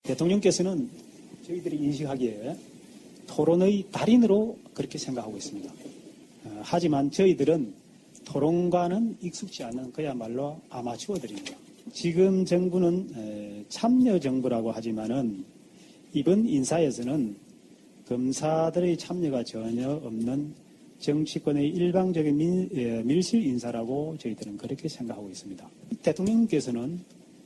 대통령께서는 저희들이 인식하기에 토론의 달인으로 그렇게 생각하고 있습니다. 하지만 저희들은 토론과는 익숙지 않은 그야말로 아마추어들입니다. 지금 정부는 참여 정부라고 하지만은 이번 인사에서는 검사들의 참여가 전혀 없는 정치권의 일방적인 밀실 인사라고 저희들은 그렇게 생각하고 있습니다. 대통령께서는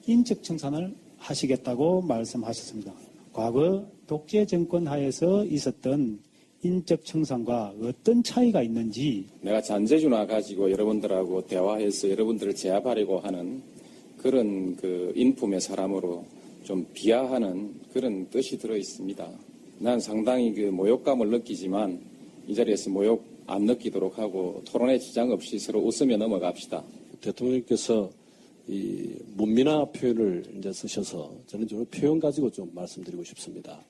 인적 청산을 하시겠다고 말씀하셨습니다. 과거 독재 정권 하에서 있었던 인적 청산과 어떤 차이가 있는지 내가 잔재주나 가지고 여러분들하고 대화해서 여러분들을 제압하려고 하는 그런 그 인품의 사람으로 좀 비하하는 그런 뜻이 들어 있습니다. 난 상당히 그 모욕감을 느끼지만 이 자리에서 모욕 안 느끼도록 하고 토론에 지장 없이 서로 웃으며 넘어갑시다. 대통령께서 이 문민화 표현을 이제 쓰셔서 저는 좀 표현 가지고 좀 말씀드리고 싶습니다.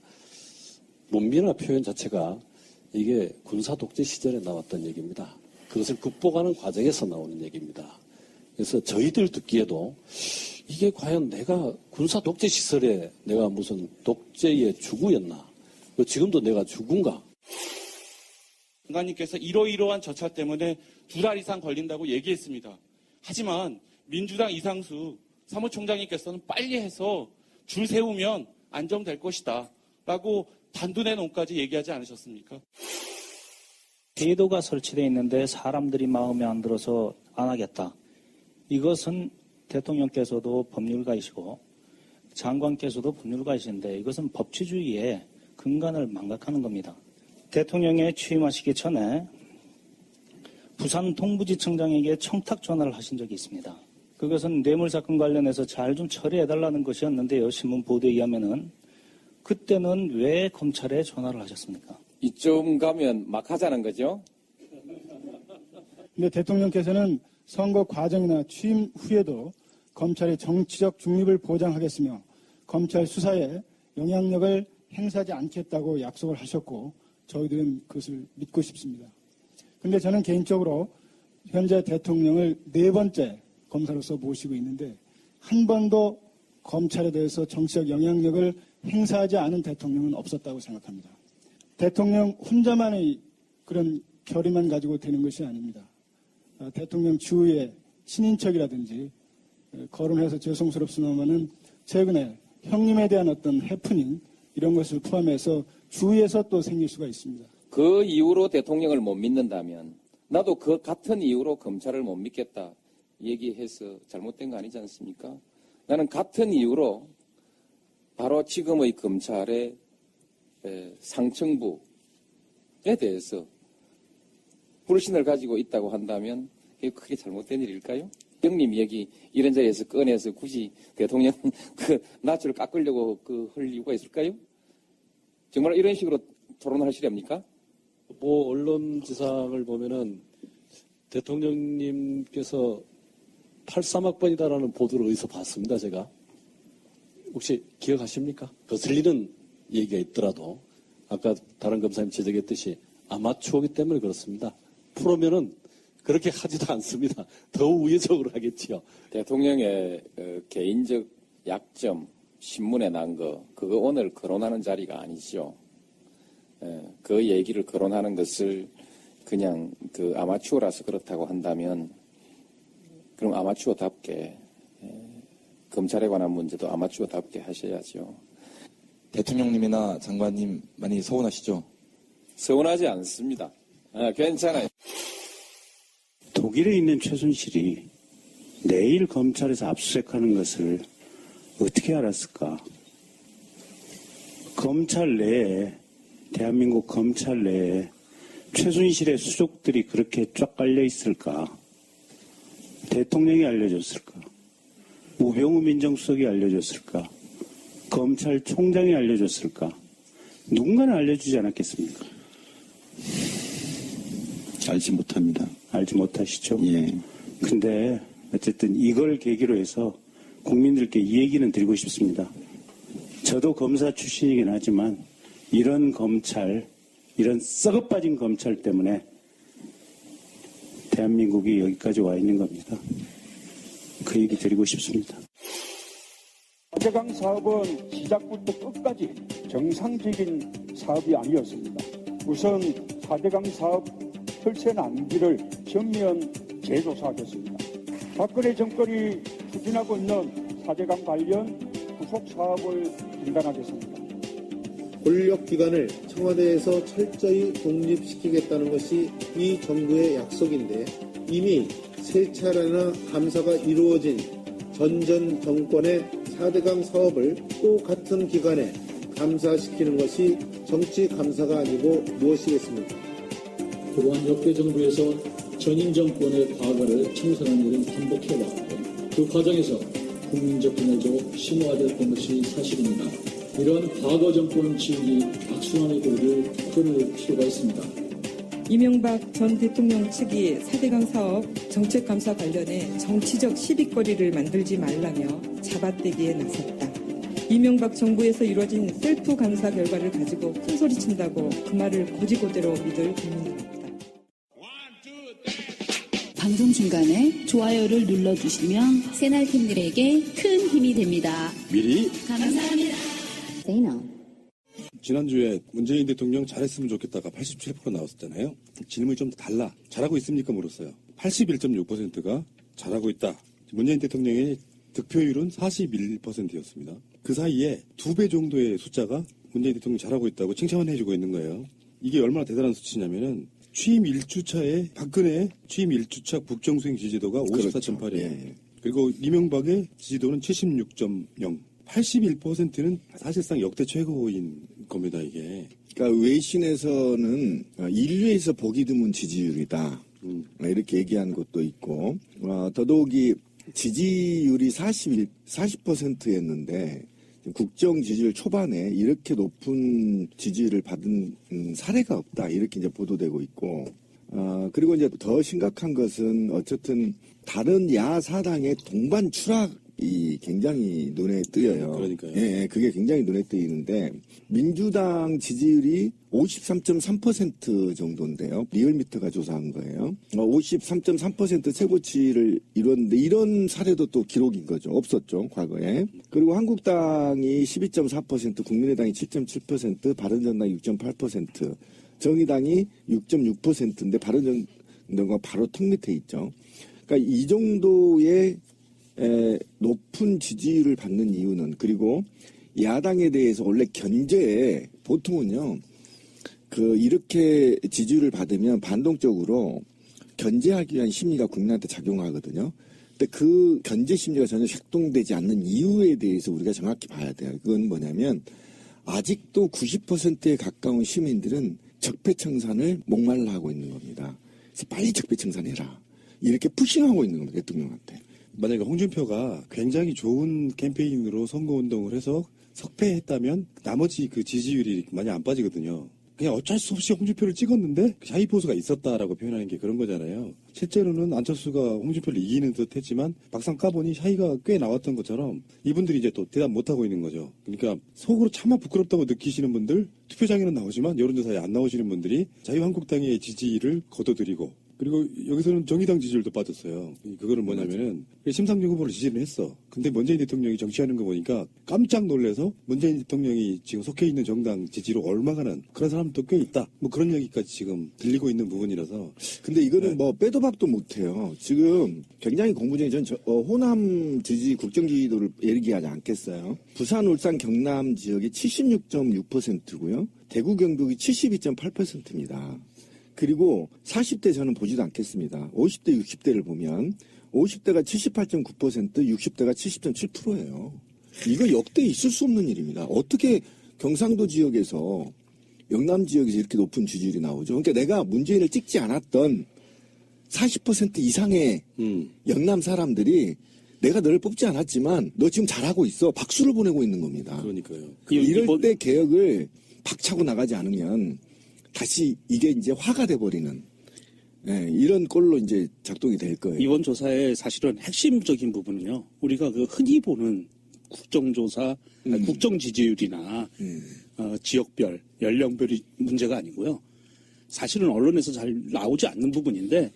문민화 표현 자체가 이게 군사 독재 시절에 나왔던 얘기입니다. 그것을 극복하는 과정에서 나오는 얘기입니다. 그래서 저희들 듣기에도 이게 과연 내가 군사 독재 시설에 내가 무슨 독재의 주구였나? 지금도 내가 주군가? 장관님께서 이러이러한 절차 때문에 2달 이상 걸린다고 얘기했습니다. 하지만 민주당 이상수 사무총장님께서는 빨리 해서 줄 세우면 안정될 것이다 라고 단둔의 논까지 얘기하지 않으셨습니까? 궤도가 설치되어 있는데 사람들이 마음에 안 들어서 안 하겠다. 이것은 대통령께서도 법률가이시고 장관께서도 법률가이신데 이것은 법치주의의 근간을 망각하는 겁니다. 대통령에 취임하시기 전에 부산 동부지청장에게 청탁 전화를 하신 적이 있습니다. 그것은 뇌물사건 관련해서 잘 좀 처리해달라는 것이었는데요. 신문 보도에 의하면은 그때는 왜 검찰에 전화를 하셨습니까? 이쯤 가면 막 하자는 거죠? 근데 대통령께서는 선거 과정이나 취임 후에도 검찰의 정치적 중립을 보장하겠으며 검찰 수사에 영향력을 행사하지 않겠다고 약속을 하셨고 저희들은 그것을 믿고 싶습니다. 근데 저는 개인적으로 현재 대통령을 4번째 검사로서 모시고 있는데 한 번도 검찰에 대해서 정치적 영향력을 행사하지 않은 대통령은 없었다고 생각합니다. 대통령 혼자만의 그런 결의만 가지고 되는 것이 아닙니다. 대통령 주위의 친인척이라든지 거론해서 죄송스럽습니다만은 최근에 형님에 대한 어떤 해프닝 이런 것을 포함해서 주위에서 또 생길 수가 있습니다. 그 이유로 대통령을 못 믿는다면 나도 그 같은 이유로 검찰을 못 믿겠다 얘기해서 잘못된 거 아니지 않습니까? 나는 같은 이유로 바로 지금의 검찰의 상층부에 대해서 불신을 가지고 있다고 한다면 그게 크게 잘못된 일일까요? 형님 얘기 이런 자리에서 꺼내서 굳이 대통령 그 낯을 깎으려고 할 이유가 있을까요? 정말 이런 식으로 토론을 하시렵니까? 뭐 언론지상을 보면은 대통령님께서 83학번이다라는 보도를 어디서 봤습니다, 제가. 혹시 기억하십니까? 거슬리는 얘기가 있더라도 아까 다른 검사님 지적했듯이 아마추어기 때문에 그렇습니다. 프로면은 그렇게 하지도 않습니다. 더 우회적으로 하겠지요. 대통령의 개인적 약점, 신문에 난 거, 그거 오늘 거론하는 자리가 아니죠. 그 얘기를 거론하는 것을 그냥 그 아마추어라서 그렇다고 한다면 그럼 아마추어답게 검찰에 관한 문제도 아마추어답게 하셔야죠. 대통령님이나 장관님 많이 서운하시죠? 서운하지 않습니다. 괜찮아요. 독일에 있는 최순실이 내일 검찰에서 압수수색하는 것을 어떻게 알았을까? 검찰 내에, 대한민국 검찰 내에 최순실의 수족들이 그렇게 쫙 깔려 있을까? 대통령이 알려줬을까? 우병우 민정수석이 알려줬을까? 검찰총장이 알려줬을까? 누군가는 알려주지 않았겠습니까? 알지 못합니다. 알지 못하시죠? 예. 근데 어쨌든 이걸 계기로 해서 국민들께 이 얘기는 드리고 싶습니다. 저도 검사 출신이긴 하지만 이런 검찰, 이런 썩어빠진 검찰 때문에 대한민국이 여기까지 와 있는 겁니다. 그 얘기 드리고 싶습니다. 4대강 사업은 시작부터 끝까지 정상적인 사업이 아니었습니다. 우선 4대강 사업 혈세 낭비를 전면 재조사하겠습니다. 박근혜 정권이 추진하고 있는 4대강 관련 후속 사업을 중단하겠습니다. 권력기관을 청와대에서 철저히 독립시키겠다는 것이 이 정부의 약속인데 이미 세 차례나 감사가 이루어진 전 정권의 4대강 사업을 또 같은 기관에 감사시키는 것이 정치 감사가 아니고 무엇이겠습니까? 그동안 역대 정부에서 전임 정권의 과거를 청산하는 일을 반복해왔고 그 과정에서 국민적 분열도 심화됐던 것이 사실입니다. 이런 과거 정권 지우기 악순환의 고리를 끊을 필요가 있습니다. 이명박 전 대통령 측이 4대강 사업 정책감사 관련해 정치적 시비거리를 만들지 말라며 잡아떼기에 나섰다. 이명박 정부에서 이루어진 셀프 감사 결과를 가지고 큰소리친다고 그 말을 고지고대로 믿을 국민은 없다. 방송 중간에 좋아요를 눌러주시면 새날팀들에게 큰 힘이 됩니다. 미리 감사합니다. 지난주에 문재인 대통령 잘했으면 좋겠다가 87% 나왔었잖아요. 질문이 좀 달라. 잘하고 있습니까? 물었어요. 81.6%가 잘하고 있다. 문재인 대통령의 득표율은 41%였습니다. 그 사이에 2배 정도의 숫자가 문재인 대통령이 잘하고 있다고 칭찬을 해주고 있는 거예요. 이게 얼마나 대단한 수치냐면은 취임 1주차에 박근혜 취임 1주차 국정수행 지지도가 54.8이에요. 그렇죠. 예. 그리고 이명박의 지지도는 76.0. 81%는 사실상 역대 최고인 겁니다, 이게. 그러니까 외신에서는 인류에서 보기 드문 지지율이다. 이렇게 얘기한 것도 있고, 더더욱이 지지율이 40%였는데, 국정 지지율 초반에 이렇게 높은 지지율을 받은 사례가 없다. 이렇게 이제 보도되고 있고, 그리고 이제 더 심각한 것은 어쨌든 다른 야사당의 동반 추락이 굉장히 눈에 띄어요. 그러니까요. 예, 그게 굉장히 눈에 띄는데 민주당 지지율이 53.3% 정도인데요. 리얼미터가 조사한 거예요. 53.3% 최고치를 이뤘는데 이런 사례도 또 기록인 거죠. 없었죠, 과거에. 그리고 한국당이 12.4%, 국민의당이 7.7%, 바른정당이 6.8%, 정의당이 6.6%인데 바른정당과 바로 턱 밑에 있죠. 그러니까 이 정도의 높은 지지율을 받는 이유는, 그리고 야당에 대해서 원래 견제에 보통은요, 이렇게 지지율을 받으면 반동적으로 견제하기 위한 심리가 국민한테 작용하거든요. 근데 그 견제 심리가 전혀 작동되지 않는 이유에 대해서 우리가 정확히 봐야 돼요. 그건 뭐냐면 아직도 90%에 가까운 시민들은 적폐청산을 목말라 하고 있는 겁니다. 그래서 빨리 적폐청산해라. 이렇게 푸싱하고 있는 겁니다. 대통령한테. 만약에 홍준표가 굉장히 좋은 캠페인으로 선거운동을 해서 석패했다면 나머지 그 지지율이 많이 안 빠지거든요. 그냥 어쩔 수 없이 홍준표를 찍었는데 샤이포수가 있었다라고 표현하는 게 그런 거잖아요. 실제로는 안철수가 홍준표를 이기는 듯 했지만 막상 까보니 샤이가 꽤 나왔던 것처럼 이분들이 이제 또 대답 못하고 있는 거죠. 그러니까 속으로 차마 부끄럽다고 느끼시는 분들, 투표장에는 나오지만 여론조사에 안 나오시는 분들이 자유한국당의 지지를 거둬들이고, 그리고 여기서는 정의당 지지율도 빠졌어요. 그거는 뭐냐면은 심상정 후보를 지지를 했어. 근데 문재인 대통령이 정치하는 거 보니까 깜짝 놀라서 문재인 대통령이 지금 속해 있는 정당 지지로 올라가는 그런 사람도 꽤 있다. 뭐 그런 얘기까지 지금 들리고 있는 부분이라서. 근데 이거는 뭐 빼도 박도 못해요. 지금 굉장히 공부중에 전 호남 지지 국정 지지도를 얘기하지 않겠어요. 부산, 울산, 경남 지역이 76.6%고요. 대구, 경북이 72.8%입니다. 그리고 40대 저는 보지도 않겠습니다. 50대, 60대를 보면 50대가 78.9%, 60대가 70.7%예요. 이거 역대 있을 수 없는 일입니다. 어떻게 경상도 지역에서, 영남 지역에서 이렇게 높은 지지율이 나오죠. 그러니까 내가 문재인을 찍지 않았던 40% 이상의 영남 사람들이 내가 너를 뽑지 않았지만 너 지금 잘하고 있어. 박수를 보내고 있는 겁니다. 그러니까요. 이럴 때 개혁을 박차고 나가지 않으면 다시 이게 이제 화가 돼버리는, 이런 꼴로 이제 작동이 될 거예요. 이번 조사의 사실은 핵심적인 부분은요, 우리가 그 흔히 보는 국정조사, 국정 지지율이나 지역별, 연령별이 문제가 아니고요. 사실은 언론에서 잘 나오지 않는 부분인데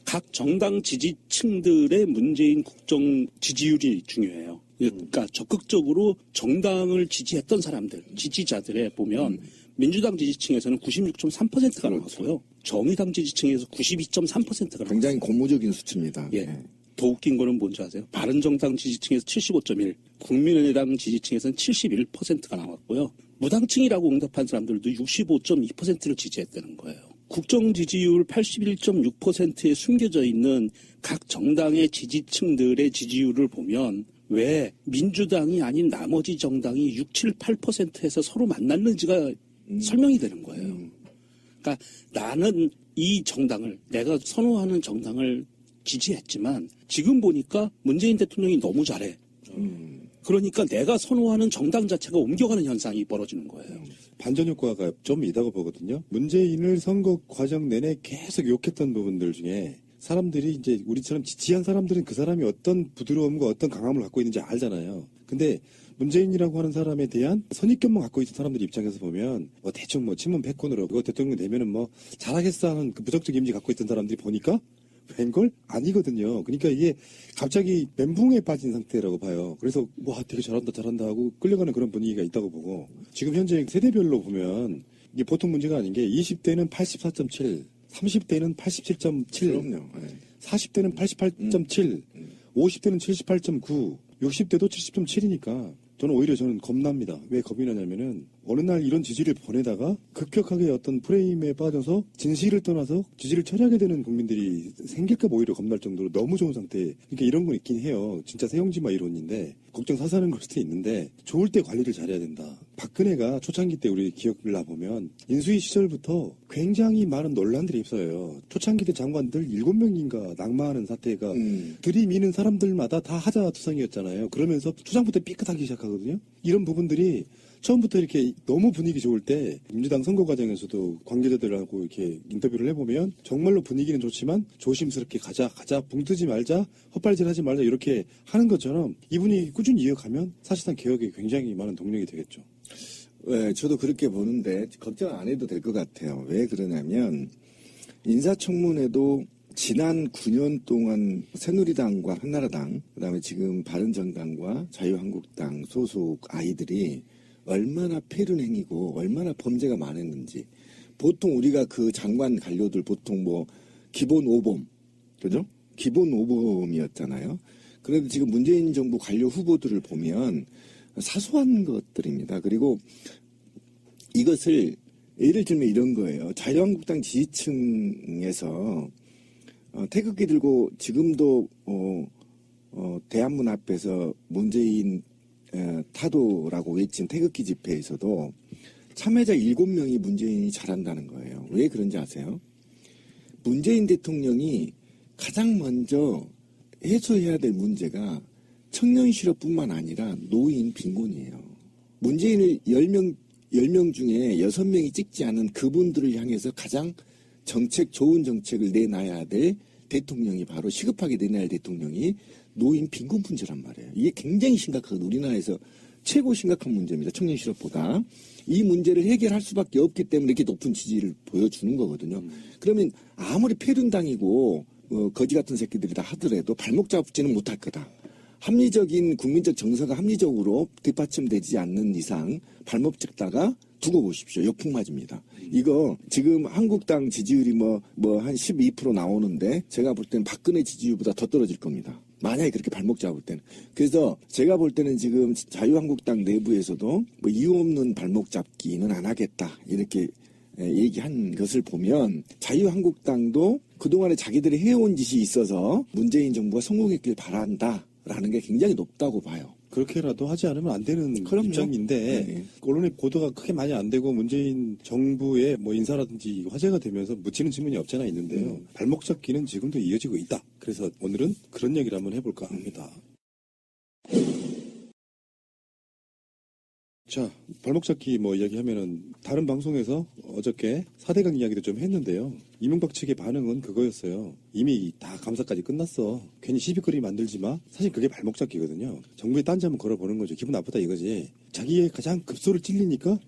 각 정당 지지층들의 문재인 국정 지지율이 중요해요. 그러니까 적극적으로 정당을 지지했던 사람들, 지지자들에 보면 민주당 지지층에서는 96.3%가 나왔고요. 정의당 지지층에서 92.3%가 나왔어요. 굉장히 고무적인 수치입니다. 예. 더 웃긴 거는 뭔지 아세요? 바른정당 지지층에서 75.1, 국민의당 지지층에서는 71%가 나왔고요. 무당층이라고 응답한 사람들도 65.2%를 지지했다는 거예요. 국정 지지율 81.6%에 숨겨져 있는 각 정당의 지지층들의 지지율을 보면 왜 민주당이 아닌 나머지 정당이 6, 7, 8%에서 서로 만났는지가 설명이 되는 거예요. 그러니까 나는 이 정당을, 내가 선호하는 정당을 지지했지만 지금 보니까 문재인 대통령이 너무 잘해. 그러니까 내가 선호하는 정당 자체가 옮겨가는 현상이 벌어지는 거예요. 반전 효과가 좀 있다고 보거든요. 문재인을 선거 과정 내내 계속 욕했던 부분들 중에 사람들이 이제 우리처럼 지지한 사람들은 그 사람이 어떤 부드러움과 어떤 강함을 갖고 있는지 알잖아요. 근데 문재인이라고 하는 사람에 대한 선입견만 갖고 있던 사람들 입장에서 보면 뭐 대충 뭐 친문 패권으로 이거 대통령 되면은 뭐 잘하겠어 하는 그 부정적 이미지 갖고 있던 사람들이 보니까 웬걸? 아니거든요. 그러니까 이게 갑자기 멘붕에 빠진 상태라고 봐요. 그래서 와 되게 잘한다 하고 끌려가는 그런 분위기가 있다고 보고 지금 현재 세대별로 보면 이게 보통 문제가 아닌 게 20대는 84.7, 30대는 87.7, 그럼요. 40대는 88.7, 50대는 78.9, 60대도 70.7이니까 저는 오히려 겁납니다. 왜 겁이 나냐면은 어느 날 이런 지지를 보내다가 급격하게 어떤 프레임에 빠져서 진실을 떠나서 지지를 처리하게 되는 국민들이 생길까 봐 오히려 겁날 정도로 너무 좋은 상태. 그러니까 이런 건 있긴 해요. 진짜 세용지마 이론인데 걱정 사사는 걸 수도 있는데 좋을 때 관리를 잘해야 된다. 박근혜가 초창기 때 우리 기억을 나보면 인수위 시절부터 굉장히 많은 논란들이 있어요. 초창기 때 장관들 7명인가 낙마하는 사태가 들이미는 사람들마다 다 하자투성이었잖아요. 그러면서 초장부터 삐끗하기 시작하거든요. 이런 부분들이 처음부터 이렇게 너무 분위기 좋을 때 민주당 선거 과정에서도 관계자들하고 이렇게 인터뷰를 해보면 정말로 분위기는 좋지만 조심스럽게 가자 붕 뜨지 말자 헛발질하지 말자 이렇게 하는 것처럼 이분이 꾸준히 이어가면 사실상 개혁에 굉장히 많은 동력이 되겠죠. 네, 저도 그렇게 보는데 걱정 안 해도 될 것 같아요. 왜 그러냐면 인사청문회도 지난 9년 동안 새누리당과 한나라당 그다음에 지금 바른정당과 자유한국당 소속 아이들이 얼마나 폐륜 행위고 얼마나 범죄가 많았는지 보통 우리가 그 장관 관료들 보통 뭐 기본 5범 그죠? 기본 5범이었잖아요. 그런데 지금 문재인 정부 관료 후보들을 보면 사소한 것들입니다. 그리고 이것을 예를 들면 이런 거예요. 자유한국당 지지층에서 태극기 들고 지금도 대한문 앞에서 문재인 타도라고 외친 태극기 집회에서도 참여자 7명이 문재인이 잘한다는 거예요. 왜 그런지 아세요? 문재인 대통령이 가장 먼저 해소해야 될 문제가 청년 실업뿐만 아니라 노인 빈곤이에요. 문재인을 10명 중에 6명이 찍지 않은 그분들을 향해서 가장 좋은 정책을 내놔야 될 대통령이 바로 시급하게 내놔야 할 대통령이 노인 빈곤 문제란 말이에요. 이게 굉장히 심각하거든요. 우리나라에서 최고 심각한 문제입니다. 청년 실업보다. 이 문제를 해결할 수밖에 없기 때문에 이렇게 높은 지지를 보여주는 거거든요. 그러면 아무리 폐륜당이고 거지 같은 새끼들이다 하더라도 발목 잡지는 못할 거다. 합리적인 국민적 정서가 합리적으로 뒷받침되지 않는 이상 발목 잡다가 두고 보십시오. 역풍 맞습니다. 이거 지금 한국당 지지율이 한 12% 나오는데 제가 볼 때는 박근혜 지지율보다 더 떨어질 겁니다. 만약에 그렇게 발목 잡을 때는. 그래서 제가 볼 때는 지금 자유한국당 내부에서도 이유 없는 발목 잡기는 안 하겠다. 이렇게 얘기한 것을 보면 자유한국당도 그동안에 자기들이 해온 짓이 있어서 문재인 정부가 성공했길 바란다라는 게 굉장히 높다고 봐요. 그렇게라도 하지 않으면 안 되는 그럼요. 입장인데 네. 언론의 보도가 크게 많이 안 되고 문재인 정부의 인사라든지 화제가 되면서 묻히는 측면이 없잖아 있는데요. 발목 잡기는 지금도 이어지고 있다. 그래서 오늘은 그런 얘기를 한번 해볼까 합니다. 자, 발목 잡기 이야기하면은 다른 방송에서 어저께 4대강 이야기도 좀 했는데요. 이명박 측의 반응은 그거였어요. 이미 다 감사까지 끝났어. 괜히 시비거리 만들지 마. 사실 그게 발목 잡기거든요. 정부에 딴지 한번 걸어보는 거죠. 기분 나쁘다 이거지. 자기의 가장 급소를 찔리니까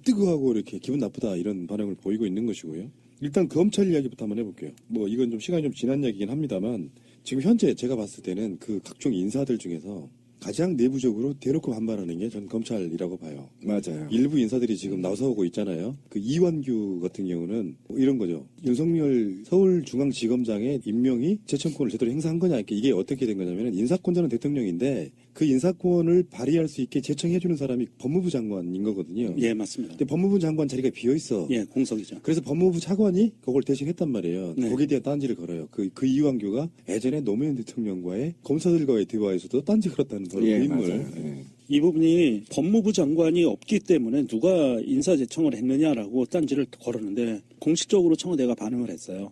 뜨거워하고 이렇게 기분 나쁘다 이런 반응을 보이고 있는 것이고요. 일단 검찰 이야기부터 한번 해볼게요. 이건 좀 시간이 좀 지난 이야기긴 합니다만 지금 현재 제가 봤을 때는 그 각종 인사들 중에서 가장 내부적으로 대놓고 반발하는 게 전 검찰이라고 봐요. 맞아요. 일부 인사들이 지금 나서고 있잖아요. 그 이완규 같은 경우는 이런 거죠. 윤석열 서울중앙지검장의 임명이 재청권을 제대로 행사한 거냐. 이게 어떻게 된 거냐면 인사권자는 대통령인데 그 인사권을 발휘할 수 있게 제청해주는 사람이 법무부 장관인 거거든요. 예, 맞습니다. 근데 법무부 장관 자리가 비어 있어. 예, 공석이죠. 그래서 법무부 차관이 그걸 대신했단 말이에요. 네. 거기에 대한 딴지를 걸어요. 그 이완규가 예전에 노무현 대통령과의 검사들과의 대화에서도 딴지 걸었다는 바로 그 인물. 맞아요. 예. 이 부분이 법무부 장관이 없기 때문에 누가 인사제청을 했느냐라고 딴지를 걸었는데 공식적으로 청와대가 반응을 했어요.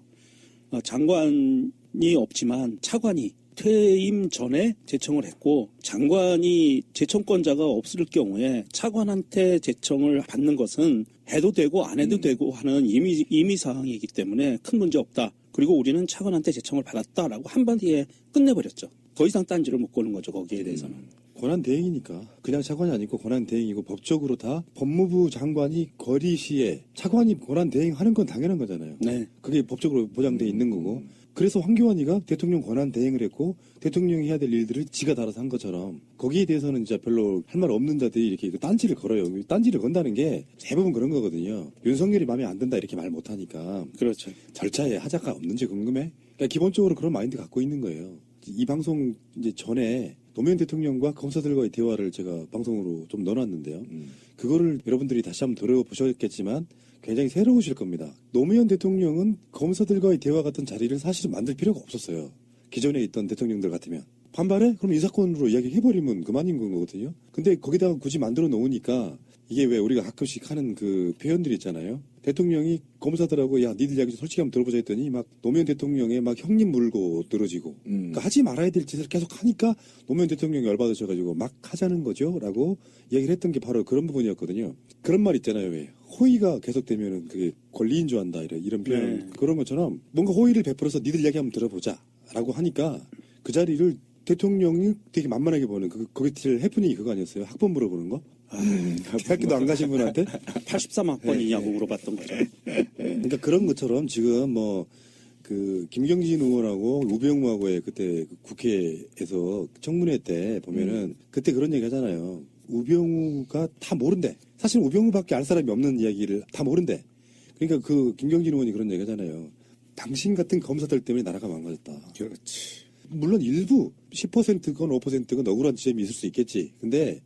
장관이 없지만 차관이 퇴임 전에 제청을 했고 장관이 제청권자가 없을 경우에 차관한테 제청을 받는 것은 해도 되고 안 해도 되고 하는 임의 사항이기 때문에 큰 문제 없다. 그리고 우리는 차관한테 제청을 받았다라고 한마디에 끝내버렸죠. 더 이상 딴지를 못 거는 거죠. 거기에 대해서는. 권한대행이니까 그냥 차관이 아니고 권한대행이고 법적으로 다 법무부 장관이 거리 시에 차관이 권한대행하는 건 당연한 거잖아요. 네. 그게 법적으로 보장돼 있는 거고. 그래서 황교안이가 대통령 권한대행을 했고 대통령이 해야 될 일들을 지가 달아서 한 것처럼 거기에 대해서는 진짜 별로 할 말 없는 자들이 이렇게 딴지를 걸어요. 딴지를 건다는 게 대부분 그런 거거든요. 윤석열이 마음에 안 든다 이렇게 말 못하니까. 그렇죠. 절차에 하자가 없는지 궁금해? 그러니까 기본적으로 그런 마인드 갖고 있는 거예요. 이 방송 이제 전에 노무현 대통령과 검사들과의 대화를 제가 방송으로 좀 넣어놨는데요. 그거를 여러분들이 다시 한번 들어보셨겠지만 굉장히 새로우실 겁니다. 노무현 대통령은 검사들과의 대화 같은 자리를 사실은 만들 필요가 없었어요. 기존에 있던 대통령들 같으면. 반발해? 그럼 인사권으로 이야기해버리면 그만인 거거든요. 근데 거기다가 굳이 만들어 놓으니까 이게 왜 우리가 가끔씩 하는 그 표현들이 있잖아요. 대통령이 검사들하고 야 니들 이야기 좀 솔직히 한번 들어보자 했더니 막 노무현 대통령의 막 형님 물고 늘어지고 그러니까 하지 말아야 될 짓을 계속 하니까 노무현 대통령이 열받으셔가지고 막 하자는 거죠 라고 이야기를 했던 게 바로 그런 부분이었거든요. 그런 말 있잖아요. 왜 호의가 계속되면은 그게 권리인 줄 안다 이런 표현. 네. 그런 것처럼 뭔가 호의를 베풀어서 니들 이야기 한번 들어보자 라고 하니까 그 자리를 대통령이 되게 만만하게 보는 거기 해프닝이 그거 아니었어요? 학번 물어보는 거? 대학교도 안 가신 분한테 83학번이냐고 물어봤던 거죠. 그러니까 그런 것처럼 지금 그 김경진 의원하고 우병우하고의 그때 그 국회에서 청문회 때 보면은 그때 그런 얘기 하잖아요. 우병우가 다 모른대. 사실 우병우밖에 알 사람이 없는 이야기를 다 모른대. 그러니까 그 김경진 의원이 그런 얘기 하잖아요. 당신 같은 검사들 때문에 나라가 망가졌다. 그렇지. 물론 일부 10%건 5%건 억울한 지점이 있을 수 있겠지. 근데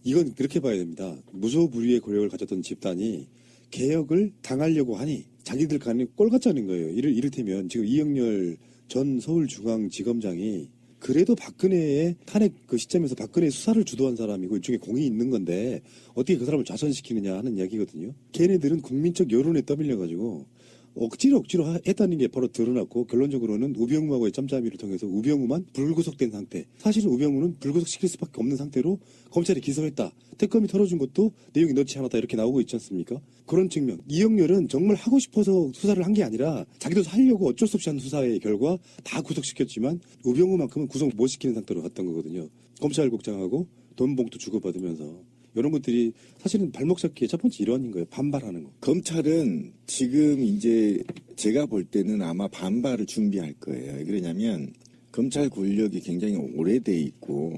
이건 그렇게 봐야 됩니다. 무소불위의 권력을 가졌던 집단이 개혁을 당하려고 하니 자기들 간에 꼴 같자는 거예요. 이를테면 지금 이영렬 전 서울중앙지검장이 그래도 박근혜의 탄핵 그 시점에서 박근혜 수사를 주도한 사람이고 일종의 공이 있는 건데 어떻게 그 사람을 좌천시키느냐 하는 이야기거든요. 걔네들은 국민적 여론에 떠밀려가지고 억지로 했다는 게 바로 드러났고 결론적으로는 우병우하고의 짬짬이를 통해서 우병우만 불구속된 상태. 사실은 우병우는 불구속시킬 수밖에 없는 상태로 검찰이 기소했다. 특검이 털어준 것도 내용이 넣지 않았다 이렇게 나오고 있지 않습니까? 그런 측면. 이영렬은 정말 하고 싶어서 수사를 한 게 아니라 자기도 살려고 어쩔 수 없이 한 수사의 결과 다 구속시켰지만 우병우만큼은 구속 못 시키는 상태로 갔던 거거든요. 검찰국장하고 돈 봉투 주고받으면서. 이런 것들이 사실은 발목 잡기의 첫 번째 일환인 거예요. 반발하는 거. 검찰은 지금 이제 제가 볼 때는 아마 반발을 준비할 거예요. 왜 그러냐면 검찰 권력이 굉장히 오래돼 있고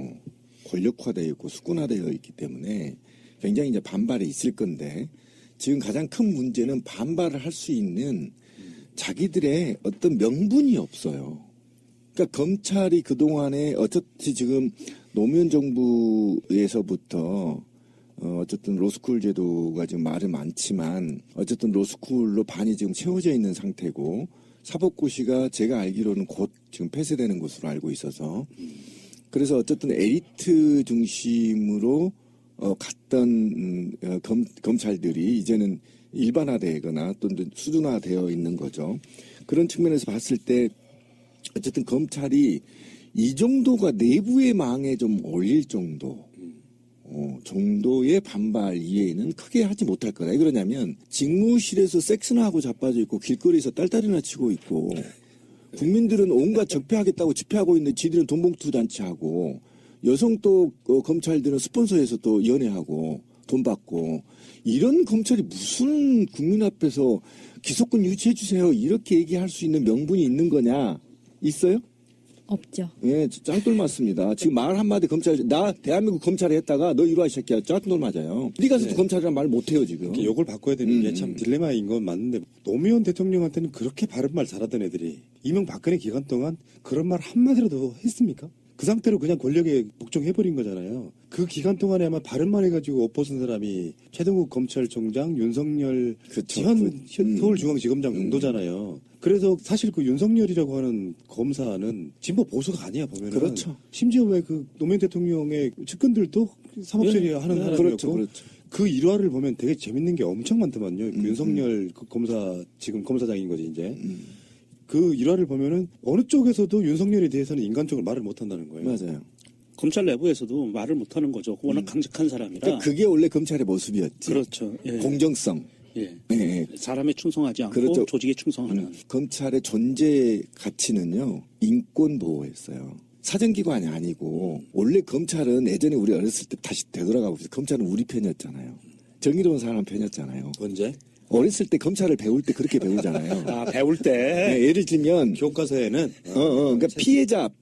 권력화되어 있고 수군화되어 있기 때문에 굉장히 이제 반발이 있을 건데 지금 가장 큰 문제는 반발을 할 수 있는 자기들의 어떤 명분이 없어요. 그러니까 검찰이 그동안에 어차피 지금 노무현 정부에서부터 어쨌든 로스쿨 제도가 지금 말은 많지만 어쨌든 로스쿨로 반이 지금 채워져 있는 상태고 사법고시가 제가 알기로는 곧 지금 폐쇄되는 것으로 알고 있어서 그래서 어쨌든 에리트 중심으로 갔던 검찰들이 이제는 일반화되거나 또는 수준화되어 있는 거죠. 그런 측면에서 봤을 때 어쨌든 검찰이 이 정도가 내부의 망에 좀 올릴 정도의 반발 이외에는 크게 하지 못할 거다. 왜 그러냐면 직무실에서 섹스나 하고 자빠져 있고 길거리에서 딸딸이나 치고 있고 국민들은 온갖 적폐하겠다고 집회하고 있는데 지들은 돈봉투 잔치하고 여성 또 검찰들은 스폰서에서 또 연애하고 돈 받고 이런 검찰이 무슨 국민 앞에서 기소권 유지해 주세요 이렇게 얘기할 수 있는 명분이 있는 거냐? 있어요? 없죠. 예, 짱돌 맞습니다. 지금 말 한마디 나 대한민국 검찰에 했다가 너 이리 와 이 새끼야. 짱돌 맞아요. 어디 가서도 검찰이란 말 못해요 지금. 요걸 바꿔야 되는 게 참 딜레마인 건 맞는데 노무현 대통령한테는 그렇게 바른 말 잘하던 애들이 이명박근혜 기간 동안 그런 말 한마디라도 했습니까? 그 상태로 그냥 권력에 복종해버린 거잖아요. 그 기간 동안에 아마 바른 말 해가지고 옷 벗은 사람이 최동욱 검찰총장, 윤석열 현 서울중앙지검장 정도잖아요. 그래서 사실 그 윤석열이라고 하는 검사는 진보 보수가 아니야 보면은. 그렇죠. 심지어 왜 그 노무현 대통령의 측근들도 사법처리 하는 사람이었고. 그렇죠. 그 일화를 보면 되게 재밌는 게 엄청 많더만요. 그 윤석열 그 검사 지금 검사장인 거지 이제. 그 일화를 보면은 어느 쪽에서도 윤석열에 대해서는 인간적으로 말을 못한다는 거예요. 맞아요. 검찰 내부에서도 말을 못하는 거죠. 워낙 강직한 사람이라. 그러니까 그게 원래 검찰의 모습이었지. 그렇죠. 예. 공정성. 예. 예. 사람에 충성하지 않고 그렇죠. 조직에 충성하는. 검찰의 존재 가치는요. 인권 보호였어요. 사정기관이 아니고 원래 검찰은 예전에 우리 어렸을 때 다시 되돌아가고 있어요. 검찰은 우리 편이었잖아요. 정의로운 사람 편이었잖아요. 언제? 어렸을 때 검찰을 배울 때 그렇게 배우잖아요. 아, 배울 때. 네, 예를 들면 교과서에는 그러니까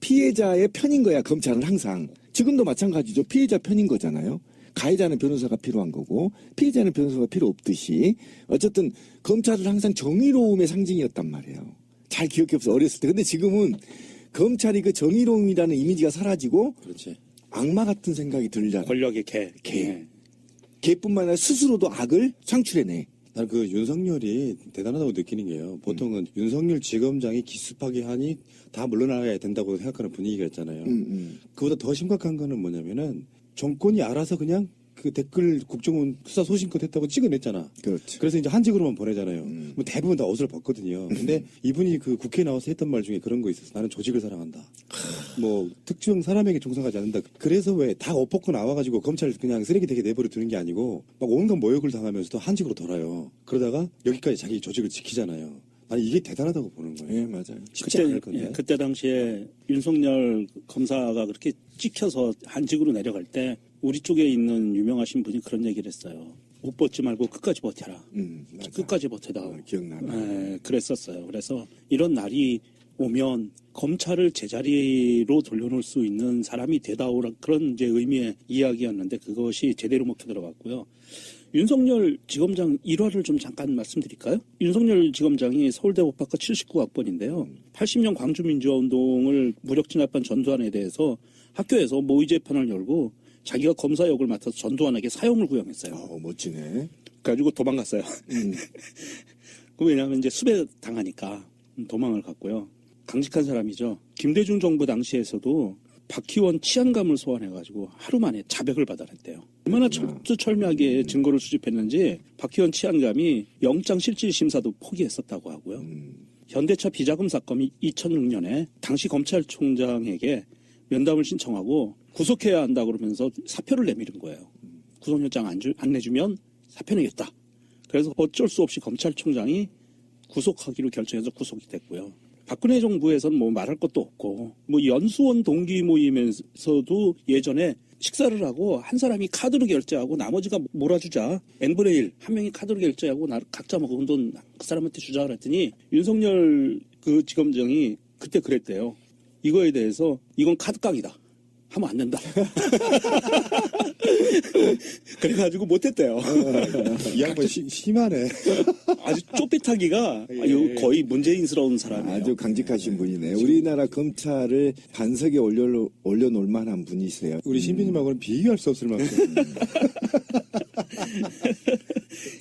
피해자의 편인 거야. 검찰은 항상. 지금도 마찬가지죠. 피해자 편인 거잖아요. 가해자는 변호사가 필요한 거고 피해자는 변호사가 필요 없듯이 어쨌든 검찰은 항상 정의로움의 상징이었단 말이에요. 잘 기억해 보세요. 어렸을 때. 근데 지금은 검찰이 그 정의로움이라는 이미지가 사라지고 그렇지. 악마 같은 생각이 들잖아요. 권력의 개. 개뿐만 아니라 스스로도 악을 창출해내. 난 그 윤석열이 대단하다고 느끼는 게요. 보통은 윤석열 지검장이 기습하게 하니 다 물러나야 된다고 생각하는 분위기가 있잖아요. 그보다 더 심각한 거는 뭐냐면은 정권이 알아서 그냥 그 댓글 국정원 수사 소신껏 했다고 찍어냈잖아. 그렇죠. 그래서 이제 한직으로만 보내잖아요. 뭐 대부분 다 옷을 벗거든요. 근데 이분이 그 국회에 나와서 했던 말 중에 그런 거 있었어. 나는 조직을 사랑한다. 뭐 특정 사람에게 종사하지 않는다. 그래서 왜 다 옷 벗고 나와가지고 검찰 그냥 쓰레기 되게 내버려 두는 게 아니고 막 온갖 모욕을 당하면서도 한직으로 돌아요. 그러다가 여기까지 자기 조직을 지키잖아요. 아니 이게 대단하다고 보는 거예요. 예, 맞아요. 쉽지 않을 건데. 그때 당시에 윤석열 검사가 그렇게 찍혀서 한직으로 내려갈 때 우리 쪽에 있는 유명하신 분이 그런 얘기를 했어요. 옷 벗지 말고 끝까지 버텨라. 끝까지 버텨다. 기억나네. 그랬었어요. 그래서 이런 날이 오면 검찰을 제자리로 돌려놓을 수 있는 사람이 되다오라 그런 이제 의미의 이야기였는데 그것이 제대로 먹혀 들어갔고요. 윤석열 지검장 일화를 좀 잠깐 말씀드릴까요? 윤석열 지검장이 서울대 법학과 79학번인데요. 80년 광주민주화운동을 무력 진압한 전두환에 대해서 학교에서 모의 재판을 열고 자기가 검사 역을 맡아서 전두환에게 사형을 구형했어요. 멋지네. 그래가지고 도망갔어요. 왜냐하면 이제 수배 당하니까 도망을 갔고요. 강직한 사람이죠. 김대중 정부 당시에서도 박희원 치안감을 소환해가지고 하루 만에 자백을 받아냈대요. 얼마나 철두철미하게 증거를 수집했는지 박희원 치안감이 영장실질심사도 포기했었다고 하고요. 현대차 비자금 사건이 2006년에 당시 검찰총장에게 면담을 신청하고 구속해야 한다 그러면서 사표를 내밀은 거예요. 구속영장 안 내주면 사표 내겠다. 그래서 어쩔 수 없이 검찰총장이 구속하기로 결정해서 구속이 됐고요. 박근혜 정부에서는 뭐 말할 것도 없고 뭐 연수원 동기 모임에서도 예전에 식사를 하고 한 사람이 카드로 결제하고 나머지가 몰아주자. n분의 1. 한 명이 카드로 결제하고 각자 먹은 돈 그 사람한테 주자 그랬더니 윤석열 그 지검장이 그때 그랬대요. 이거에 대해서 이건 카드깡이다. 하면 안 된다. 그래가지고 못했대요. 이 양반 심하네. 아주 쪼삐타기가 거의 문재인스러운 사람이에요. 아주 강직하신 분이네. 우리나라 검찰을 반석에 올려놓을 만한 분이세요. 우리 신비님하고는 비교할 수 없을 만큼.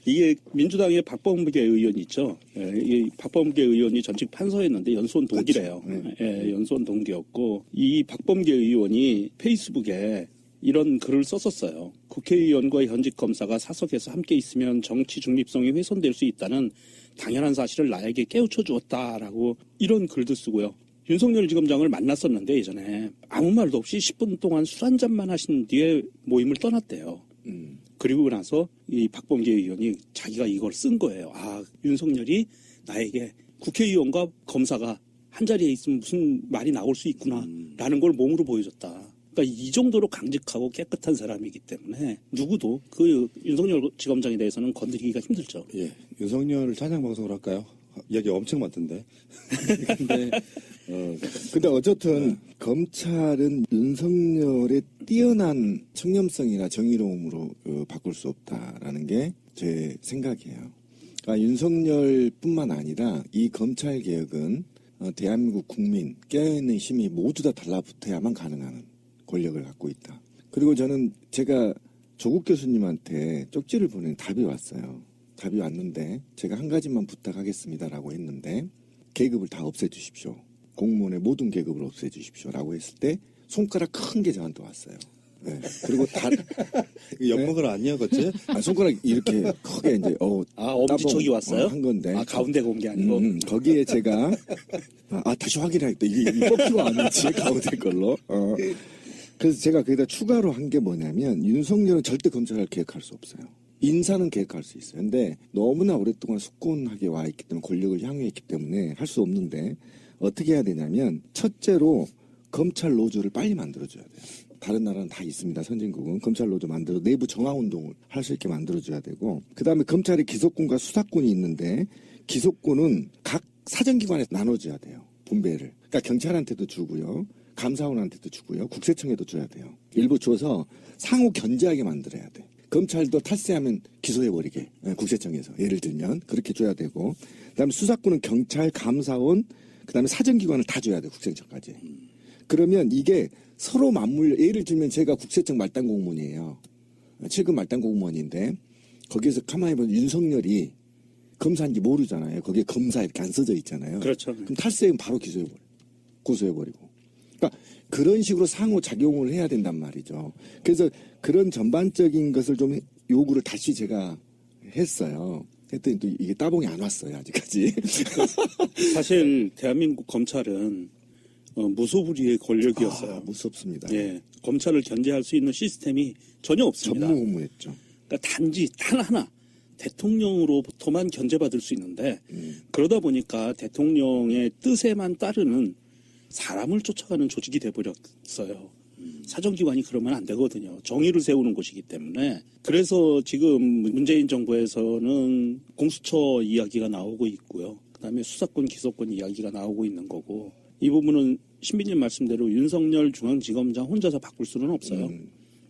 이게 민주당의 박범계 의원이 있죠. 이 박범계 의원이 전직 판사였는데 연수원 동기래요. 예, 연수원 동기였고 이 박범계 의원이 페이스북에 이런 글을 썼었어요. 국회의원과 현직 검사가 사석에서 함께 있으면 정치 중립성이 훼손될 수 있다는 당연한 사실을 나에게 깨우쳐 주었다라고 이런 글도 쓰고요. 윤석열 지검장을 만났었는데 예전에 아무 말도 없이 10분 동안 술 한 잔만 하신 뒤에 모임을 떠났대요. 그리고 나서 이 박범계 의원이 자기가 이걸 쓴 거예요. 아, 윤석열이 나에게 국회의원과 검사가 한 자리에 있으면 무슨 말이 나올 수 있구나라는 걸 몸으로 보여줬다. 그러니까 이 정도로 강직하고 깨끗한 사람이기 때문에 누구도 그 윤석열 지검장에 대해서는 건드리기가 힘들죠. 예, 윤석열 찬양 방송을 할까요? 이야기 엄청 많던데. 근데 근데 어쨌든 검찰은 윤석열의 뛰어난 청렴성이나 정의로움으로 바꿀 수 없다라는 게 제 생각이에요. 그러니까 윤석열뿐만 아니라 이 검찰 개혁은 대한민국 국민 깨어있는 힘이 모두 다 달라붙어야만 가능한 권력을 갖고 있다. 그리고 저는 제가 조국 교수님한테 쪽지를 보낸 답이 왔어요. 답이 왔는데 제가 한 가지만 부탁하겠습니다라고 했는데 계급을 다 없애주십시오. 공무원의 모든 계급을 없애주십시오라고 했을 때 손가락 큰 게 저한테 왔어요. 네. 그리고 다 엿먹을 아니야, 그치? 손가락 이렇게 크게 이제 엄지척이 왔어요? 한 건데. 가운데가 온 게 아니고. 거기에 제가 다시 확인해야겠다. 이게 뽑히고 아닌지 가운데 걸로. 그래서 제가 거기다 추가로 한 게 뭐냐면 윤석열은 절대 검찰을 개혁할 수 없어요. 인사는 개혁할 수 있어요. 근데 너무나 오랫동안 숙곤하게 와 있기 때문에 권력을 향유했기 때문에 할 수 없는데 어떻게 해야 되냐면 첫째로 검찰 노조를 빨리 만들어줘야 돼요. 다른 나라는 다 있습니다. 선진국은 검찰 노조 만들어 내부 정화운동을 할 수 있게 만들어줘야 되고 그다음에 검찰의 기소권과 수사권이 있는데 기소권은 각 사정기관에 나눠줘야 돼요. 분배를. 그러니까 경찰한테도 주고요. 감사원한테도 주고요. 국세청에도 줘야 돼요. 일부 줘서 상호 견제하게 만들어야 돼. 검찰도 탈세하면 기소해버리게 국세청에서 예를 들면 그렇게 줘야 되고 그다음에 수사권은 경찰, 감사원 그다음에 사정기관을 다 줘야 돼. 국세청까지. 그러면 이게 서로 맞물려 예를 들면 제가 국세청 말단 공무원이에요. 최근 말단 공무원인데 거기에서 가만히 보면 윤석열이 검사인지 모르잖아요. 거기에 검사 이렇게 안 써져 있잖아요. 그렇죠. 그럼 탈세하면 바로 고소해버리고. 그러니까 그런 식으로 상호작용을 해야 된단 말이죠. 그래서 그런 전반적인 것을 좀 요구를 다시 제가 했어요. 했더니 또 이게 따봉이 안 왔어요. 아직까지. 사실 대한민국 검찰은 무소불위의 권력이었어요. 무섭습니다. 예, 검찰을 견제할 수 있는 시스템이 전혀 없습니다. 전무후무했죠. 그러니까 단지 단 하나 대통령으로부터만 견제받을 수 있는데 그러다 보니까 대통령의 뜻에만 따르는 사람을 쫓아가는 조직이 돼버렸어요. 사정기관이 그러면 안 되거든요. 정의를 세우는 곳이기 때문에. 그래서 지금 문재인 정부에서는 공수처 이야기가 나오고 있고요. 그다음에 수사권, 기소권 이야기가 나오고 있는 거고 이 부분은 신비님 말씀대로 윤석열 중앙지검장 혼자서 바꿀 수는 없어요.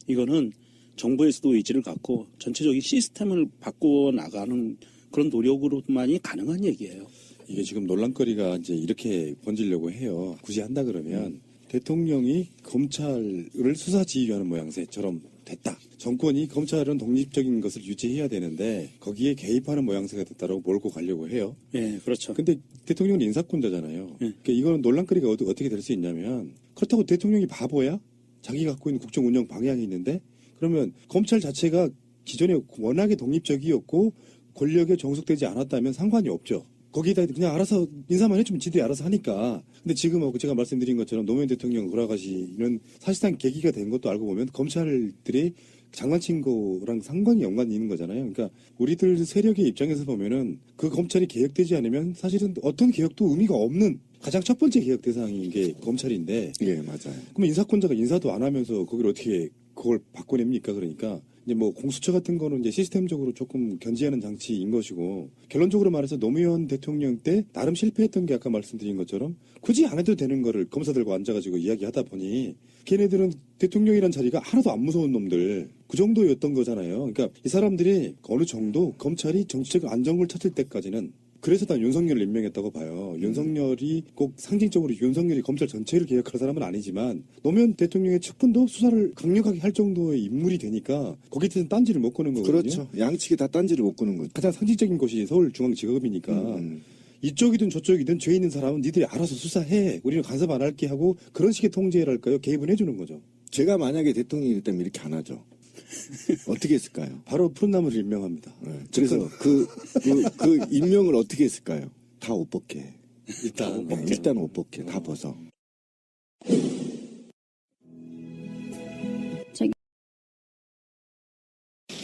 이거는 정부에서도 의지를 갖고 전체적인 시스템을 바꿔 나가는 그런 노력으로만이 가능한 얘기예요. 이게 지금 논란거리가 이제 이렇게 번지려고 해요. 굳이 한다 그러면 대통령이 검찰을 수사 지휘하는 모양새처럼 됐다. 정권이 검찰은 독립적인 것을 유지해야 되는데 거기에 개입하는 모양새가 됐다라고 몰고 가려고 해요. 네, 그렇죠. 근데 대통령은 인사권자잖아요. 그러니까 이거는 논란거리가 어떻게 될 수 있냐면 그렇다고 대통령이 바보야? 자기 갖고 있는 국정 운영 방향이 있는데 그러면 검찰 자체가 기존에 워낙에 독립적이었고 권력에 종속되지 않았다면 상관이 없죠. 거기다 그냥 알아서 인사만 해주면 지들이 알아서 하니까. 근데 지금 제가 말씀드린 것처럼 노무현 대통령 돌아가시는 사실상 계기가 된 것도 알고 보면 검찰들이 장난친 거랑 상관이 연관이 있는 거잖아요. 그러니까 우리들 세력의 입장에서 보면은 그 검찰이 개혁되지 않으면 사실은 어떤 개혁도 의미가 없는 가장 첫 번째 개혁 대상인 게 검찰인데. 예, 맞아요. 그러면 인사권자가 인사도 안 하면서 거기를 어떻게 그걸 바꿔냅니까? 그러니까. 이제 뭐 공수처 같은 거는 이제 시스템적으로 조금 견제하는 장치인 것이고 결론적으로 말해서 노무현 대통령 때 나름 실패했던 게 아까 말씀드린 것처럼 굳이 안 해도 되는 거를 검사들과 앉아가지고 이야기하다 보니 걔네들은 대통령이란 자리가 하나도 안 무서운 놈들 그 정도였던 거잖아요. 그러니까 이 사람들이 어느 정도 검찰이 정치적 안정을 찾을 때까지는 그래서 난 윤석열을 임명했다고 봐요. 윤석열이 꼭 상징적으로 윤석열이 검찰 전체를 개혁할 사람은 아니지만 노무현 대통령의 측근도 수사를 강력하게 할 정도의 인물이 되니까 거기에 대해서는 딴지를 못 거는 거거든요. 그렇죠. 양측이 다 딴지를 못 거는 거죠. 가장 상징적인 곳이 서울중앙지검이니까 이쪽이든 저쪽이든 죄 있는 사람은 니들이 알아서 수사해. 우리는 간섭 안 할게 하고 그런 식의 통제랄까요? 개입은 해주는 거죠. 제가 만약에 대통령이 됐다면 이렇게 안 하죠. 어떻게 했을까요? 바로 푸른 나무를 임명합니다. 네. 그래서 그 임명을 어떻게 했을까요? 다 옷 벗게. 일단 옷 벗게. 다 벗어.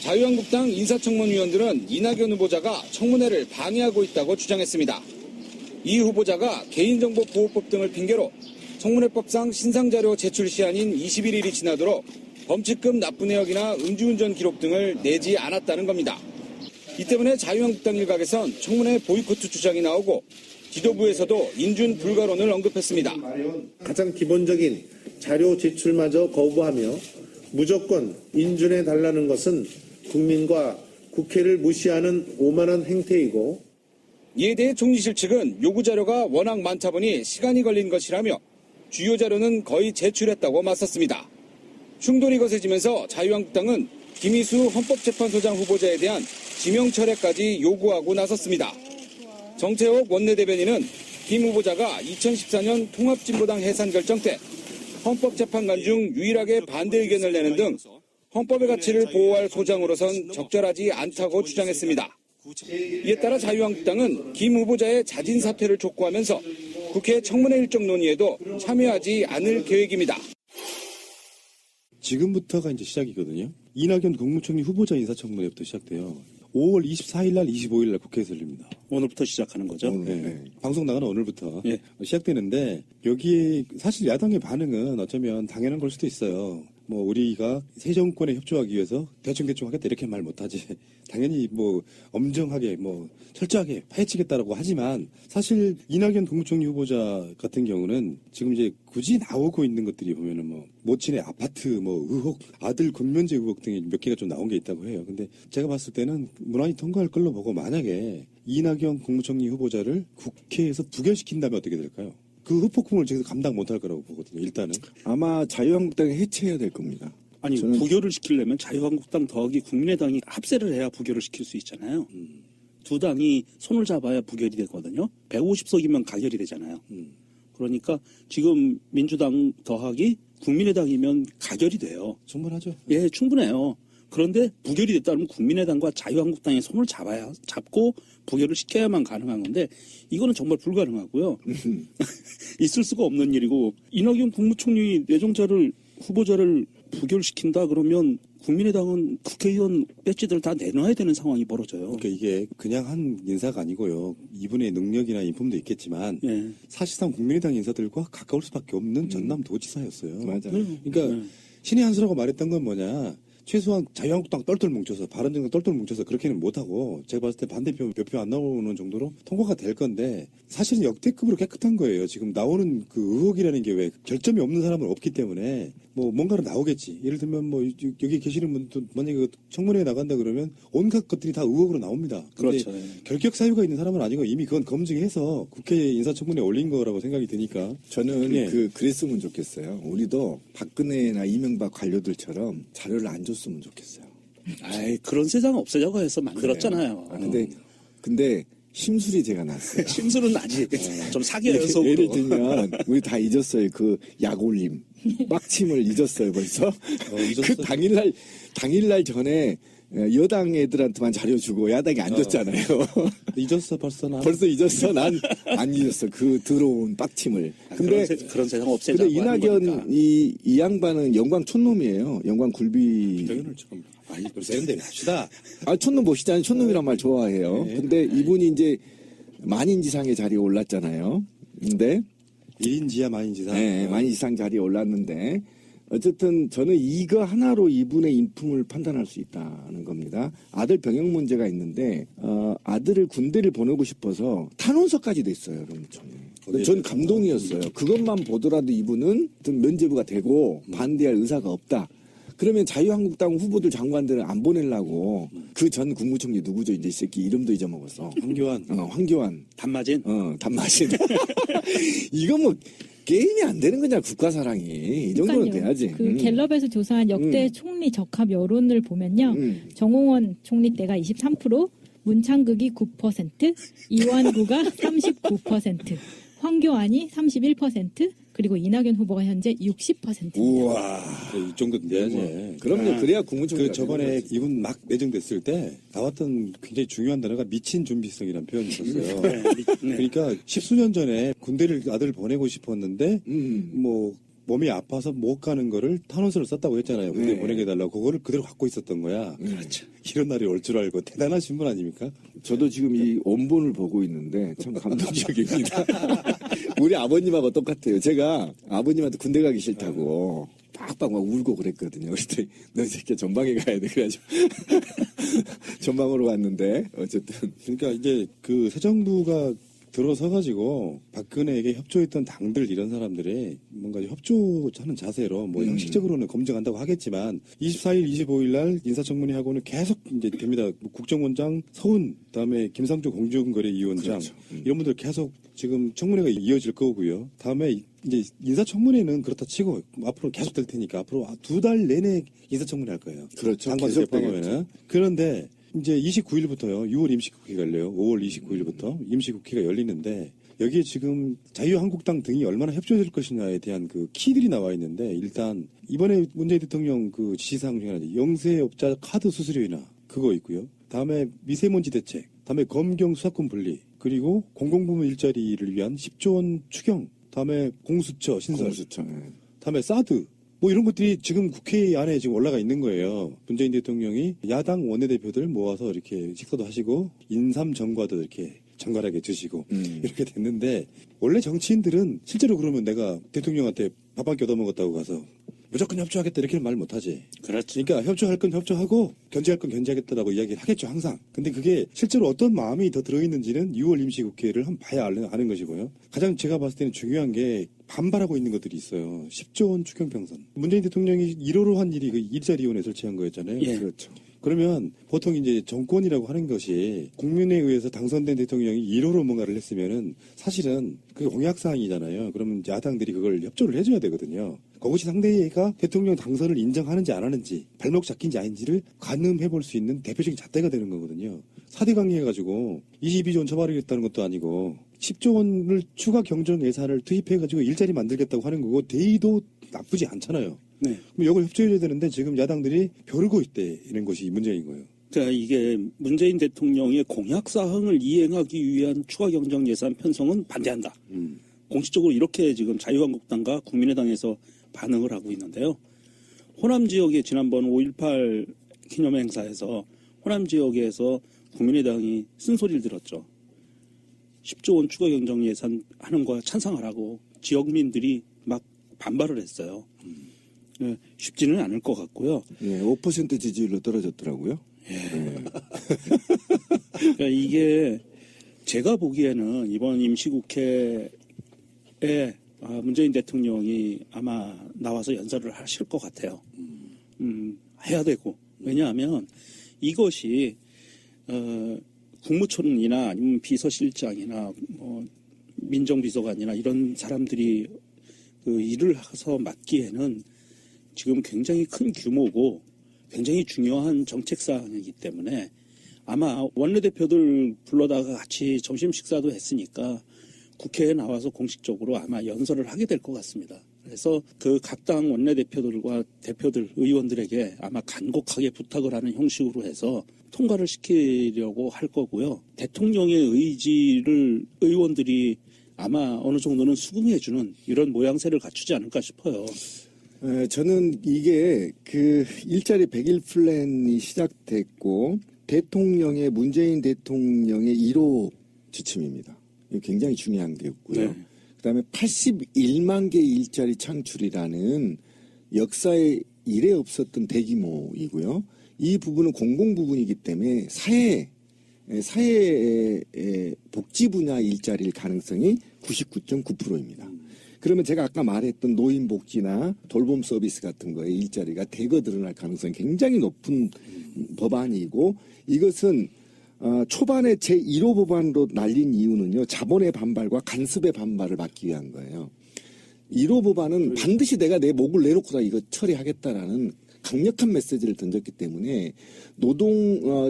자유한국당 인사청문위원들은 이낙연 후보자가 청문회를 방해하고 있다고 주장했습니다. 이 후보자가 개인정보보호법 등을 핑계로 청문회법상 신상자료 제출 시한인 21일이 지나도록 범칙금 납부 내역이나 음주운전 기록 등을 내지 않았다는 겁니다. 이 때문에 자유한국당 일각에선 청문회 보이콧 주장이 나오고 지도부에서도 인준 불가론을 언급했습니다. 가장 기본적인 자료 제출마저 거부하며 무조건 인준해달라는 것은 국민과 국회를 무시하는 오만한 행태이고, 이에 대해 총리실 측은 요구 자료가 워낙 많다 보니 시간이 걸린 것이라며 주요 자료는 거의 제출했다고 맞섰습니다. 충돌이 거세지면서 자유한국당은 김희수 헌법재판소장 후보자에 대한 지명 철회까지 요구하고 나섰습니다. 정채옥 원내대변인은 김 후보자가 2014년 통합진보당 해산 결정 때 헌법재판관 중 유일하게 반대 의견을 내는 등 헌법의 가치를 보호할 소장으로선 적절하지 않다고 주장했습니다. 이에 따라 자유한국당은 김 후보자의 자진 사퇴를 촉구하면서 국회 청문회 일정 논의에도 참여하지 않을 계획입니다. 지금부터가 이제 시작이거든요. 이낙연 국무총리 후보자 인사청문회부터 시작돼요. 5월 24일 날, 25일 날 국회에서 열립니다. 오늘부터 시작하는 거죠? 네. 방송 나가는 오늘부터 시작되는데, 여기에 사실 야당의 반응은 어쩌면 당연한 걸 수도 있어요. 뭐 우리가 새 정권에 협조하기 위해서 대충 하겠다 이렇게 말 못하지. 당연히 뭐 엄정하게 뭐 철저하게 파헤치겠다라고 하지만, 사실 이낙연 국무총리 후보자 같은 경우는 지금 이제 굳이 나오고 있는 것들이 보면은 뭐 모친의 아파트 뭐 의혹, 아들 군면제 의혹 등이 몇 개가 좀 나온 게 있다고 해요. 근데 제가 봤을 때는 무난히 통과할 걸로 보고, 만약에 이낙연 국무총리 후보자를 국회에서 부결시킨다면 어떻게 될까요? 그 후폭풍을 저기서 감당 못할 거라고 보거든요. 일단은 아마 자유한국당이 해체해야 될 겁니다. 아니, 부결을 시키려면 자유한국당 더하기 국민의당이 합세를 해야 부결을 시킬 수 있잖아요. 두 당이 손을 잡아야 부결이 되거든요. 150석이면 가결이 되잖아요. 그러니까 지금 민주당 더하기 국민의당이면 가결이 돼요. 충분하죠. 예, 충분해요. 그런데 부결이 됐다면 국민의당과 자유한국당의 손을 잡고 부결을 시켜야만 가능한 건데, 이거는 정말 불가능하고요. 있을 수가 없는 일이고, 이낙연 국무총리 내정자를 후보자를 부결시킨다 그러면 국민의당은 국회의원 배지들 다 내놔야 되는 상황이 벌어져요. 그러니까 이게 그냥 한 인사가 아니고요. 이분의 능력이나 인품도 있겠지만 사실상 국민의당 인사들과 가까울 수밖에 없는 전남도지사였어요. 맞아요. 그러니까 신의 한 수라고 말했던 건 뭐냐. 최소한 자유한국당 똘똘 뭉쳐서, 바른정당 똘똘 뭉쳐서 그렇게는 못하고, 제가 봤을 때 반대표 몇 표 안 나오는 정도로 통과가 될 건데, 사실은 역대급으로 깨끗한 거예요. 지금 나오는 그 의혹이라는 게 왜 결점이 없는 사람은 없기 때문에 뭐 뭔가로 나오겠지. 예를 들면 뭐 여기 계시는 분도 만약에 그 청문회에 나간다 그러면 온갖 것들이 다 의혹으로 나옵니다. 그렇죠. 결격 사유가 있는 사람은 아니고 이미 그건 검증해서 국회 인사청문회에 올린 거라고 생각이 드니까. 저는 그랬으면 좋겠어요. 우리도 박근혜나 이명박 관료들처럼 자료를 안 줬으면 좋겠어요. 아이, 그런 세상 없애자고 해서 만들었잖아요. 근데 심술이 제가 났어요. 심술은 나지. 좀 사귀어요, 속으로. 예를 들면 우리 다 잊었어요. 그 약올림, 빡침을 잊었어요 벌써. 그 당일날 전에 여당 애들한테만 자료 주고 야당이 안 줬잖아요. 잊었어 벌써. 벌써 잊었어. 난 안 잊었어. 그 더러운 빡침을. 근데 그런 세상 없애자고. 근데 이낙연 이 양반은 영광 촌놈이에요. 영광 굴비. 아니, 세련되게 합시다. 촌놈 멋있잖아요. 촌놈이란 말 좋아해요. 근데 이분이 이제 만인지상의 자리에 올랐잖아요. 근데 1인지야 만인지상. 네, 만인지상 자리에 올랐는데, 어쨌든 저는 이거 하나로 이분의 인품을 판단할 수 있다는 겁니다. 아들 병역 문제가 있는데, 아들을 군대를 보내고 싶어서 탄원서까지 냈어요, 여러분. 전 감동이었어요. 그것만 보더라도 이분은 면제부가 되고 반대할 의사가 없다. 그러면 자유한국당 후보들 장관들은 안 보내려고. 그 전 국무총리 누구죠? 이제 이 새끼 이름도 잊어먹었어. 황교안. 황교안. 단마진? 단마진. 이거 뭐 게임이 안 되는 거냐, 국가사랑이. 이 정도는 돼야지. 그 갤럽에서 조사한 역대 총리 적합 여론을 보면요. 정홍원 총리 때가 23%, 문창극이 9%, 이완구가 39%, 황교안이 31%, 그리고 이낙연 후보가 현재 60%입니다. 우와. 이 정도 돼야지. 그럼요. 그래야 국무총리가 저번에 이분 막 내정됐을 때 나왔던 굉장히 중요한 단어가 미친 준비성이라는 표현이 있었어요. 그러니까 10수년 전에 군대를 아들을 보내고 싶었는데 뭐 몸이 아파서 못 가는 거를 탄원서를 썼다고 했잖아요. 군대 보내게 해달라고. 그거를 그대로 갖고 있었던 거야. 그렇죠. 이런 날이 올 줄 알고 대단하신 분 아닙니까? 저도 지금 이 원본을 보고 있는데 참 감동적입니다. 우리 아버님하고 똑같아요. 제가 아버님한테 군대 가기 싫다고 빡빡 막 울고 그랬거든요. 그랬더니 너 이 새끼 전방에 가야 돼. 그래가지고 전방으로 갔는데 어쨌든. 그러니까 이제 그 새 정부가 들어서가지고 박근혜에게 협조했던 당들 이런 사람들이 뭔가 협조하는 자세로 뭐 형식적으로는 검증한다고 하겠지만 24일, 25일 날 인사청문회하고는 계속 이제 됩니다. 국정원장 서훈, 그다음에 김상조 공정거래위원장 이런 분들 계속 지금 청문회가 이어질 거고요. 다음에 이제 인사청문회는 그렇다 치고 앞으로 계속 될 테니까 앞으로 2달 내내 인사청문회 할 거예요. 그렇죠. 장관들 포함하면은. 그런데 이제 29일부터요. 6월 임시국회가 열려요. 5월 29일부터 임시국회가 열리는데 여기에 지금 자유한국당 등이 얼마나 협조될 것이냐에 대한 그 키들이 나와 있는데 일단 이번에 문재인 대통령 그 지시사항 중에 하나 영세업자 카드 수수료 인하 그거 있고요. 다음에 미세먼지 대책, 다음에 검경 수사권 분리, 그리고 공공부문 일자리를 위한 10조 원 추경, 다음에 공수처 신설, 다음에 사드 뭐 이런 것들이 지금 국회 안에 지금 올라가 있는 거예요. 문재인 대통령이 야당 원내대표들 모아서 이렇게 식사도 하시고 인삼 전과도 이렇게 정갈하게 드시고 이렇게 됐는데 원래 정치인들은 실제로 그러면 내가 대통령한테 밥 한 끼 얻어먹었다고 가서 무조건 협조하겠다 이렇게는 말 못하지. 그렇지. 그러니까 협조할 건 협조하고 견제할 건 견제하겠다라고 이야기를 하겠죠 항상. 근데 그게 실제로 어떤 마음이 더 들어있는지는 6월 임시국회를 한번 봐야 아는 것이고요. 가장 제가 봤을 때는 중요한 게 반발하고 있는 것들이 있어요. 10조 원 추경평선. 문재인 대통령이 1호로 한 일이 그 일자리위원회 설치한 거였잖아요. 예. 그렇죠. 그러면 보통 이제 정권이라고 하는 것이 국민에 의해서 당선된 대통령이 1호로 뭔가를 했으면은 사실은 그게 공약사항이잖아요. 그러면 야당들이 그걸 협조를 해줘야 되거든요. 그것이 상대가 대통령 당선을 인정하는지 안 하는지 발목 잡힌지 아닌지를 가늠해 볼 수 있는 대표적인 잣대가 되는 거거든요. 4대 강의해가지고 22조 원 처발하겠다는 것도 아니고 10조 원을 추가 경정 예산을 투입해가지고 일자리 만들겠다고 하는 거고 대의도 나쁘지 않잖아요. 네. 그럼 이걸 협조해줘야 되는데 지금 야당들이 벼르고 있대 이런 것이 문제인 거예요. 그러니까 이게 문재인 대통령의 공약 사항을 이행하기 위한 추가 경정 예산 편성은 반대한다. 공식적으로 이렇게 지금 자유한국당과 국민의당에서 반응을 하고 있는데요. 호남 지역에 지난번 5.18 기념행사에서 호남 지역에서 국민의당이 쓴소리를 들었죠. 10조 원 추가 경정 예산 하는 거 찬성하라고 지역민들이 막 반발을 했어요. 쉽지는 않을 것 같고요. 예, 5% 지지율로 떨어졌더라고요. 예. 그러니까 이게 제가 보기에는 이번 임시국회에 문재인 대통령이 아마 나와서 연설을 하실 것 같아요. 해야 되고. 왜냐하면 이것이 국무총리나 아니면 비서실장이나 뭐 민정비서관이나 이런 사람들이 그 일을 해서 맡기에는 지금 굉장히 큰 규모고 굉장히 중요한 정책 사항이기 때문에 아마 원내대표들 불러다가 같이 점심 식사도 했으니까 국회에 나와서 공식적으로 아마 연설을 하게 될 것 같습니다. 그래서 그 각 당 원내대표들과 대표들, 의원들에게 아마 간곡하게 부탁을 하는 형식으로 해서 통과를 시키려고 할 거고요. 대통령의 의지를 의원들이 아마 어느 정도는 수긍해주는 이런 모양새를 갖추지 않을까 싶어요. 저는 이게 그 일자리 100일 플랜이 시작됐고 대통령의 문재인 대통령의 1호 지침입니다. 이거 굉장히 중요한 게였고요. 네. 그다음에 81만 개의 일자리 창출이라는 역사에 이래 없었던 대규모이고요. 이 부분은 공공 부분이기 때문에 사회의 복지 분야 일자리일 가능성이 99.9%입니다. 그러면 제가 아까 말했던 노인복지나 돌봄 서비스 같은 거에 일자리가 대거 드러날 가능성이 굉장히 높은 법안이고 이것은 초반에 제1호 법안으로 날린 이유는요. 자본의 반발과 간섭의 반발을 막기 위한 거예요. 1호 법안은 반드시 내가 내 목을 내놓고다 이거 처리하겠다라는 강력한 메시지를 던졌기 때문에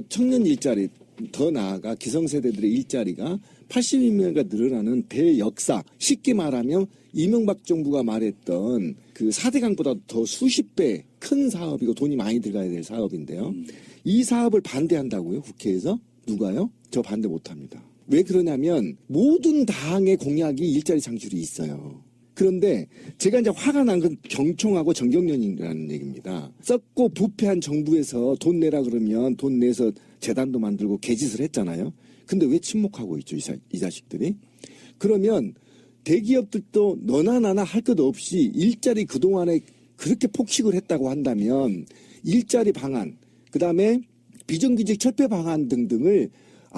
청년 일자리 더 나아가 기성세대들의 일자리가 82명가 늘어나는 대역사 쉽게 말하면 이명박 정부가 말했던 그 4대 강보다 더 수십 배 큰 사업이고 돈이 많이 들어가야 될 사업인데요. 이 사업을 반대한다고요? 국회에서? 누가요? 저 반대 못합니다. 왜 그러냐면 모든 당의 공약이 일자리 창출이 있어요. 그런데 제가 이제 화가 난 건 경총하고 정경련이라는 얘기입니다. 썩고 부패한 정부에서 돈 내라 그러면 돈 내서 재단도 만들고 개짓을 했잖아요. 근데 왜 침묵하고 있죠, 이 자식들이? 그러면 대기업들도 너나 나나 할 것 없이 일자리 그동안에 그렇게 폭식을 했다고 한다면 일자리 방안, 그 다음에 비정규직 철폐 방안 등등을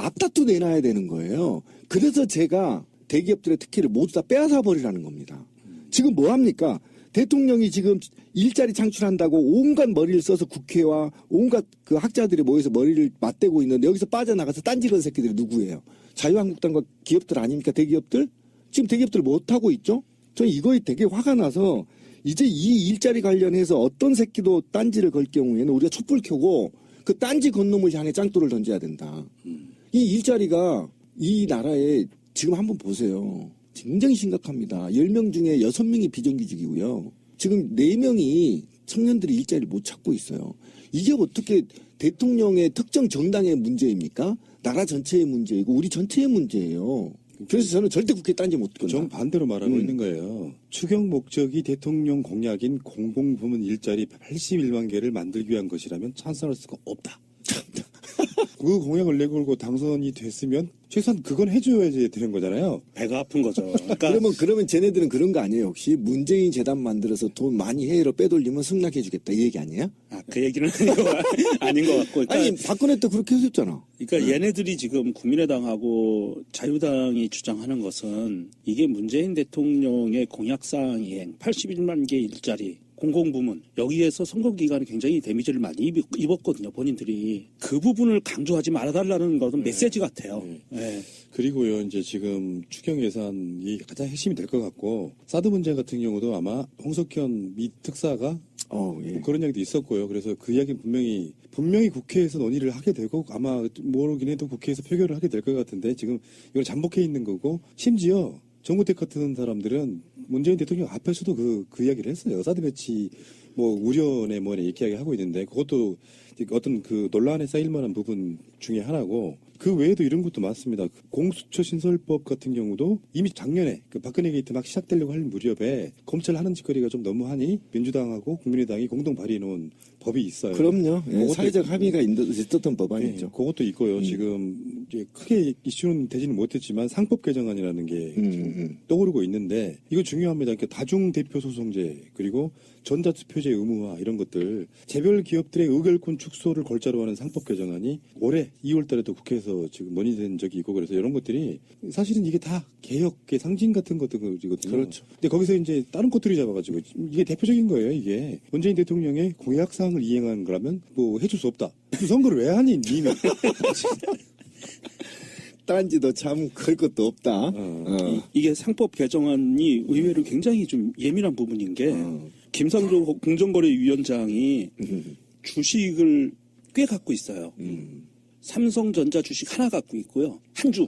앞다투 내놔야 되는 거예요. 그래서 제가 대기업들의 특혜를 모두 다 빼앗아 버리라는 겁니다. 지금 뭐 합니까? 대통령이 지금 일자리 창출한다고 온갖 머리를 써서 국회와 온갖 그 학자들이 모여서 머리를 맞대고 있는데 여기서 빠져나가서 딴지건 새끼들이 누구예요? 자유한국당과 기업들 아닙니까? 대기업들? 지금 대기업들 못하고 있죠? 저는 이거에 되게 화가 나서 이제 이 일자리 관련해서 어떤 새끼도 딴지를 걸 경우에는 우리가 촛불 켜고 그 딴지 건놈을 향해 짱돌을 던져야 된다. 이 일자리가 이 나라에 지금 한번 보세요. 굉장히 심각합니다. 10명 중에 6명이 비정규직이고요. 지금 4명이 청년들이 일자리를 못 찾고 있어요. 이게 어떻게 대통령의 특정 정당의 문제입니까? 나라 전체의 문제이고 우리 전체의 문제예요. 그래서 저는 절대 국회 딴지 못 건다. 정반대로 말하고 있는 거예요. 추경 목적이 대통령 공약인 공공부문 일자리 81만 개를 만들기 위한 것이라면 찬성할 수가 없다. 그 공약을 내걸고 당선이 됐으면 최소한 그건 해줘야지 되는 거잖아요. 배가 아픈 거죠. 그러니까 그러면 쟤네들은 그런 거 아니에요? 혹시 문재인 재단 만들어서 돈 많이 해외로 빼돌리면 승낙해주겠다 이 얘기 아니에요? 그 얘기는 아닌 것 같고. 그러니까, 아니 박근혜 때 그렇게 했었잖아. 그러니까 얘네들이 지금 국민의당하고 자유당이 주장하는 것은 이게 문재인 대통령의 공약사항 이행 81만 개 일자리 공공부문 여기에서 선거 기간에 굉장히 데미지를 많이 입었거든요. 본인들이 그 부분을 강조하지 말아달라는 것은 메시지 같아요. 네. 그리고요 이제 지금 추경 예산이 가장 핵심이 될 것 같고 사드 문제 같은 경우도 아마 홍석현 미 특사가 뭐 그런 이야기도 있었고요. 그래서 그 이야기는 분명히 국회에서 논의를 하게 되고 아마 모르긴 해도 국회에서 표결을 하게 될 것 같은데 지금 이걸 잠복해 있는 거고 심지어 정우택 같은 사람들은 문재인 대통령 앞에서도 그 이야기를 했어요. 사드 배치 우려네 이렇게 이야기하고 있는데 그것도 어떤 그 논란에 쌓일 만한 부분 중에 하나고 그 외에도 이런 것도 많습니다. 공수처 신설법 같은 경우도 이미 작년에 그 박근혜 게이트 막 시작되려고 할 무렵에 검찰 하는 짓거리가 좀 너무하니 민주당하고 국민의당이 공동 발의해 놓은 법이 있어요. 그럼요. 사회적 합의가 있었던 법안이죠. 그것도 있고요. 지금 이제 크게 이슈는 되지는 못했지만 상법 개정안이라는 게 떠오르고 있는데 이거 중요합니다. 그러니까 다중 대표 소송제 그리고 전자투표제 의무화 이런 것들 개별 기업들의 의결권 축소를 골자로 하는 상법 개정안이 올해 2월달에도 국회에서 지금 논의된 적이 있고 그래서 이런 것들이 사실은 이게 다 개혁의 상징 같은 것들이거든요. 그렇죠. 근데 거기서 이제 다른 것들이 잡아가지고 이게 대표적인 거예요. 이게 문재인 대통령의 공약 사항을 이행한 거라면 해줄 수 없다. 선거를 왜 하니 니는? 딴지도 참 그럴 것도 없다. 이게 상법 개정안이 의외로 굉장히 좀 예민한 부분인 게 김상조 공정거래위원장이 주식을 꽤 갖고 있어요. 삼성전자 주식 하나 갖고 있고요. 한 주.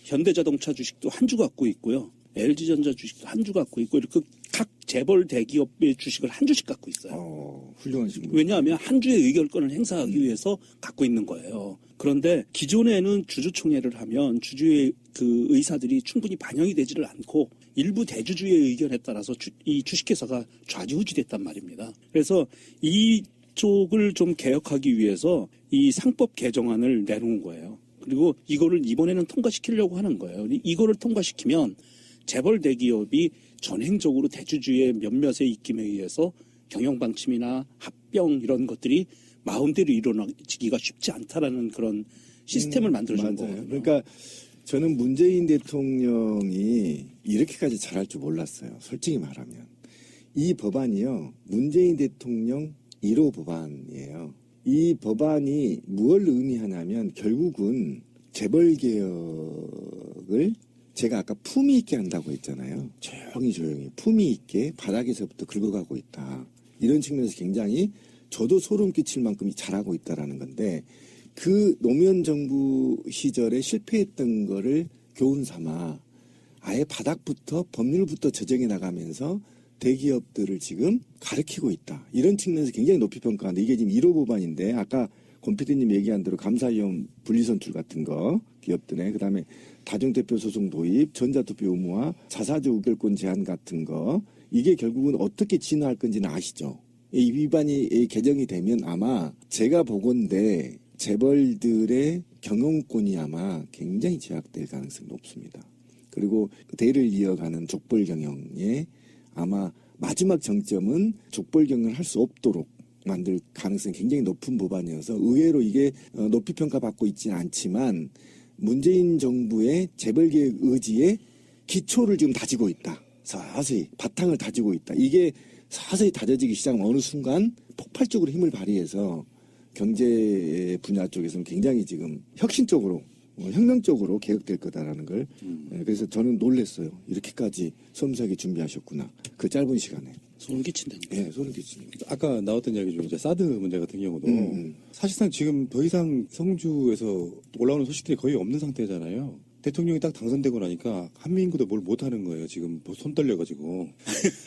현대자동차 주식도 한 주 갖고 있고요. LG전자 주식도 한 주 갖고 있고 이렇게 각 재벌 대기업의 주식을 한 주씩 갖고 있어요. 훌륭하시군요. 왜냐하면 한 주의 의결권을 행사하기 위해서 갖고 있는 거예요. 그런데 기존에는 주주총회를 하면 주주의 그 의사들이 충분히 반영이 되지를 않고 일부 대주주의 의견에 따라서 이 주식회사가 좌지우지됐단 말입니다. 그래서 이쪽을 좀 개혁하기 위해서 이 상법 개정안을 내놓은 거예요. 그리고 이거를 이번에는 통과시키려고 하는 거예요. 이거를 통과시키면 재벌 대기업이 전행적으로 대주주의 몇몇의 입김에 의해서 경영방침이나 합병 이런 것들이 마음대로 일어나기가 쉽지 않다라는 그런 시스템을 만들어준 거거든요. 그러니까 저는 문재인 대통령이 이렇게까지 잘할 줄 몰랐어요. 솔직히 말하면. 이 법안이요. 문재인 대통령 1호 법안이에요. 이 법안이 무엇을 의미하냐면 결국은 재벌개혁을 제가 아까 품위 있게 한다고 했잖아요. 조용히 품위 있게 바닥에서부터 긁어가고 있다. 이런 측면에서 굉장히 저도 소름 끼칠 만큼 잘하고 있다라는 건데 그 노무현 정부 시절에 실패했던 거를 교훈 삼아 아예 바닥부터 법률부터 조정해 나가면서 대기업들을 지금 가르치고 있다. 이런 측면에서 굉장히 높이 평가하는데 이게 지금 1호 법안인데 아까 권 PD님 얘기한 대로 감사위원 분리선출 같은 거 기업들의 그다음에 다중대표 소송 도입, 전자투표 의무화, 자사주 의결권 제한 같은 거 이게 결국은 어떻게 진화할 건지는 아시죠? 이 위반이 개정이 되면 아마 제가 보건대 재벌들의 경영권이 아마 굉장히 제약될 가능성이 높습니다. 그리고 대를 이어가는 족벌 경영에 아마 마지막 정점은 족벌 경영을 할 수 없도록 만들 가능성이 굉장히 높은 법안이어서 의외로 이게 높이 평가받고 있지는 않지만 문재인 정부의 재벌개혁 의지에 기초를 지금 다지고 있다. 서서히 바탕을 다지고 있다. 이게 서서히 다져지기 시작하면 어느 순간 폭발적으로 힘을 발휘해서 경제 분야 쪽에서는 굉장히 지금 혁신적으로 혁명적으로 개혁될 거다라는 걸 그래서 저는 놀랐어요. 이렇게까지 섬세하게 준비하셨구나. 그 짧은 시간에. 소름 끼친다니까. 네, 소름 끼칩니다. 아까 나왔던 이야기 중에 이제 사드 문제 같은 경우도 사실상 지금 더 이상 성주에서 올라오는 소식들이 거의 없는 상태잖아요. 대통령이 딱 당선되고 나니까 한미인구도 뭘 못하는 거예요. 지금 손 떨려가지고.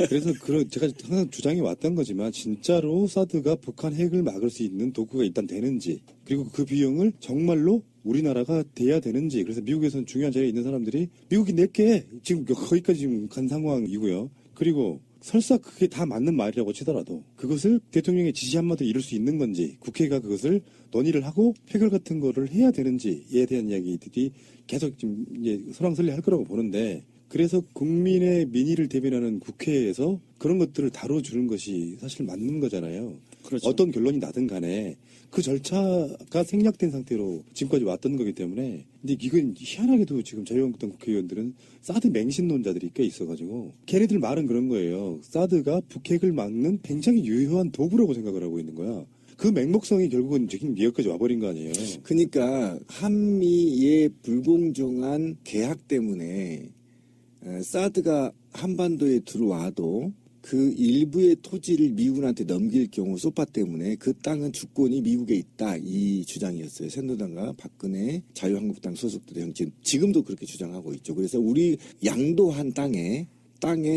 그래서 제가 항상 주장해 왔던 거지만 진짜로 사드가 북한 핵을 막을 수 있는 도구가 일단 되는지 그리고 그 비용을 정말로 우리나라가 돼야 되는지 그래서 미국에서는 중요한 자리에 있는 사람들이 미국이 낼게 지금 거기까지 지금 간 상황이고요. 그리고 설사 그게 다 맞는 말이라고 치더라도 그것을 대통령의 지시 한마디로 이룰 수 있는 건지 국회가 그것을 논의를 하고 표결 같은 거를 해야 되는지에 대한 이야기들이 계속 지금 이제 설왕설래할 거라고 보는데 그래서 국민의 민의를 대변하는 국회에서 그런 것들을 다뤄주는 것이 사실 맞는 거잖아요. 그렇죠. 어떤 결론이 나든 간에 그 절차가 생략된 상태로 지금까지 왔던 거기 때문에 근데 이건 희한하게도 지금 자유한국당 국회의원들은 사드 맹신론자들이 꽤 있어가지고 걔네들 말은 그런 거예요. 사드가 북핵을 막는 굉장히 유효한 도구라고 생각을 하고 있는 거야. 그 맹목성이 결국은 지금 여기까지 와버린 거 아니에요. 그러니까 한미의 불공정한 계약 때문에 사드가 한반도에 들어와도 그 일부의 토지를 미국한테 넘길 경우 소파 때문에 그 땅은 주권이 미국에 있다 이 주장이었어요. 새누리당과 박근혜 자유한국당 소속들의 지금도 그렇게 주장하고 있죠. 그래서 우리 양도한 땅에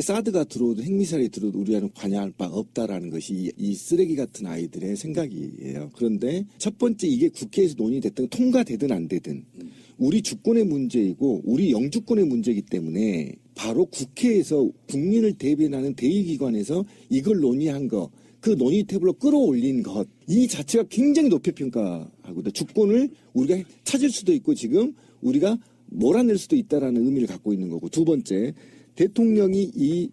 사드가 들어오든 핵미사일이 들어오든 우리는 관여할 바 없다라는 것이 이 쓰레기 같은 아이들의 생각이에요. 그런데 첫 번째 이게 국회에서 논의됐든 통과되든 안 되든 우리 주권의 문제이고 우리 영주권의 문제이기 때문에 바로 국회에서 국민을 대변하는 대의기관에서 이걸 논의한 거, 그 논의 테이블로 끌어올린 것, 이 자체가 굉장히 높이 평가하거든요. 주권을 우리가 찾을 수도 있고 지금 우리가 몰아낼 수도 있다라는 의미를 갖고 있는 거고. 두 번째, 대통령이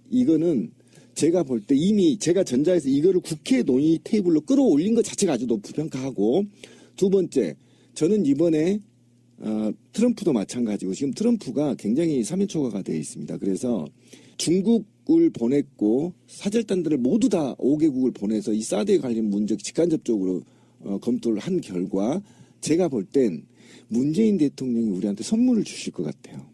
이거는 제가 볼 때 이미 제가 전자에서 이거를 국회 논의 테이블로 끌어올린 것 자체가 아주 높이 평가하고. 두 번째, 저는 이번에 트럼프도 마찬가지고 지금 트럼프가 굉장히 3인 초과가 되어 있습니다. 그래서 중국을 보냈고 사절단들을 모두 다 5개국을 보내서 이 사드에 관련 문제 직간접적으로 검토를 한 결과 제가 볼 땐 문재인 대통령이 우리한테 선물을 주실 것 같아요.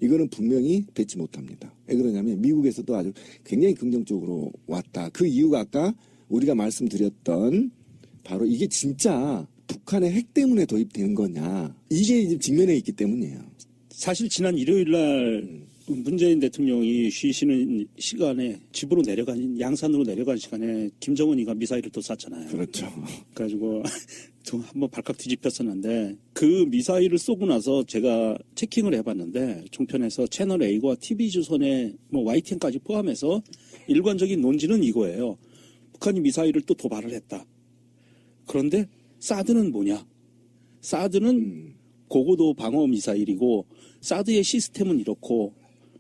이거는 분명히 뱉지 못합니다. 왜 그러냐면 미국에서도 아주 굉장히 긍정적으로 왔다. 그 이유가 아까 우리가 말씀드렸던 바로 이게 진짜 북한의 핵 때문에 도입되는 거냐. 이게 이제 직면해 있기 때문이에요. 사실 지난 일요일 날 문재인 대통령이 쉬시는 시간에 집으로 양산으로 내려간 시간에 김정은이가 미사일을 또 쐈잖아요. 그렇죠. 그래가지고 좀 한번 발칵 뒤집혔었는데 그 미사일을 쏘고 나서 제가 체킹을 해봤는데 종편에서 채널 A와 TV조선의 YTN까지 포함해서 일관적인 논지는 이거예요. 북한이 미사일을 또 도발을 했다. 그런데 사드는 뭐냐? 사드는 고고도 방어 미사일이고 사드의 시스템은 이렇고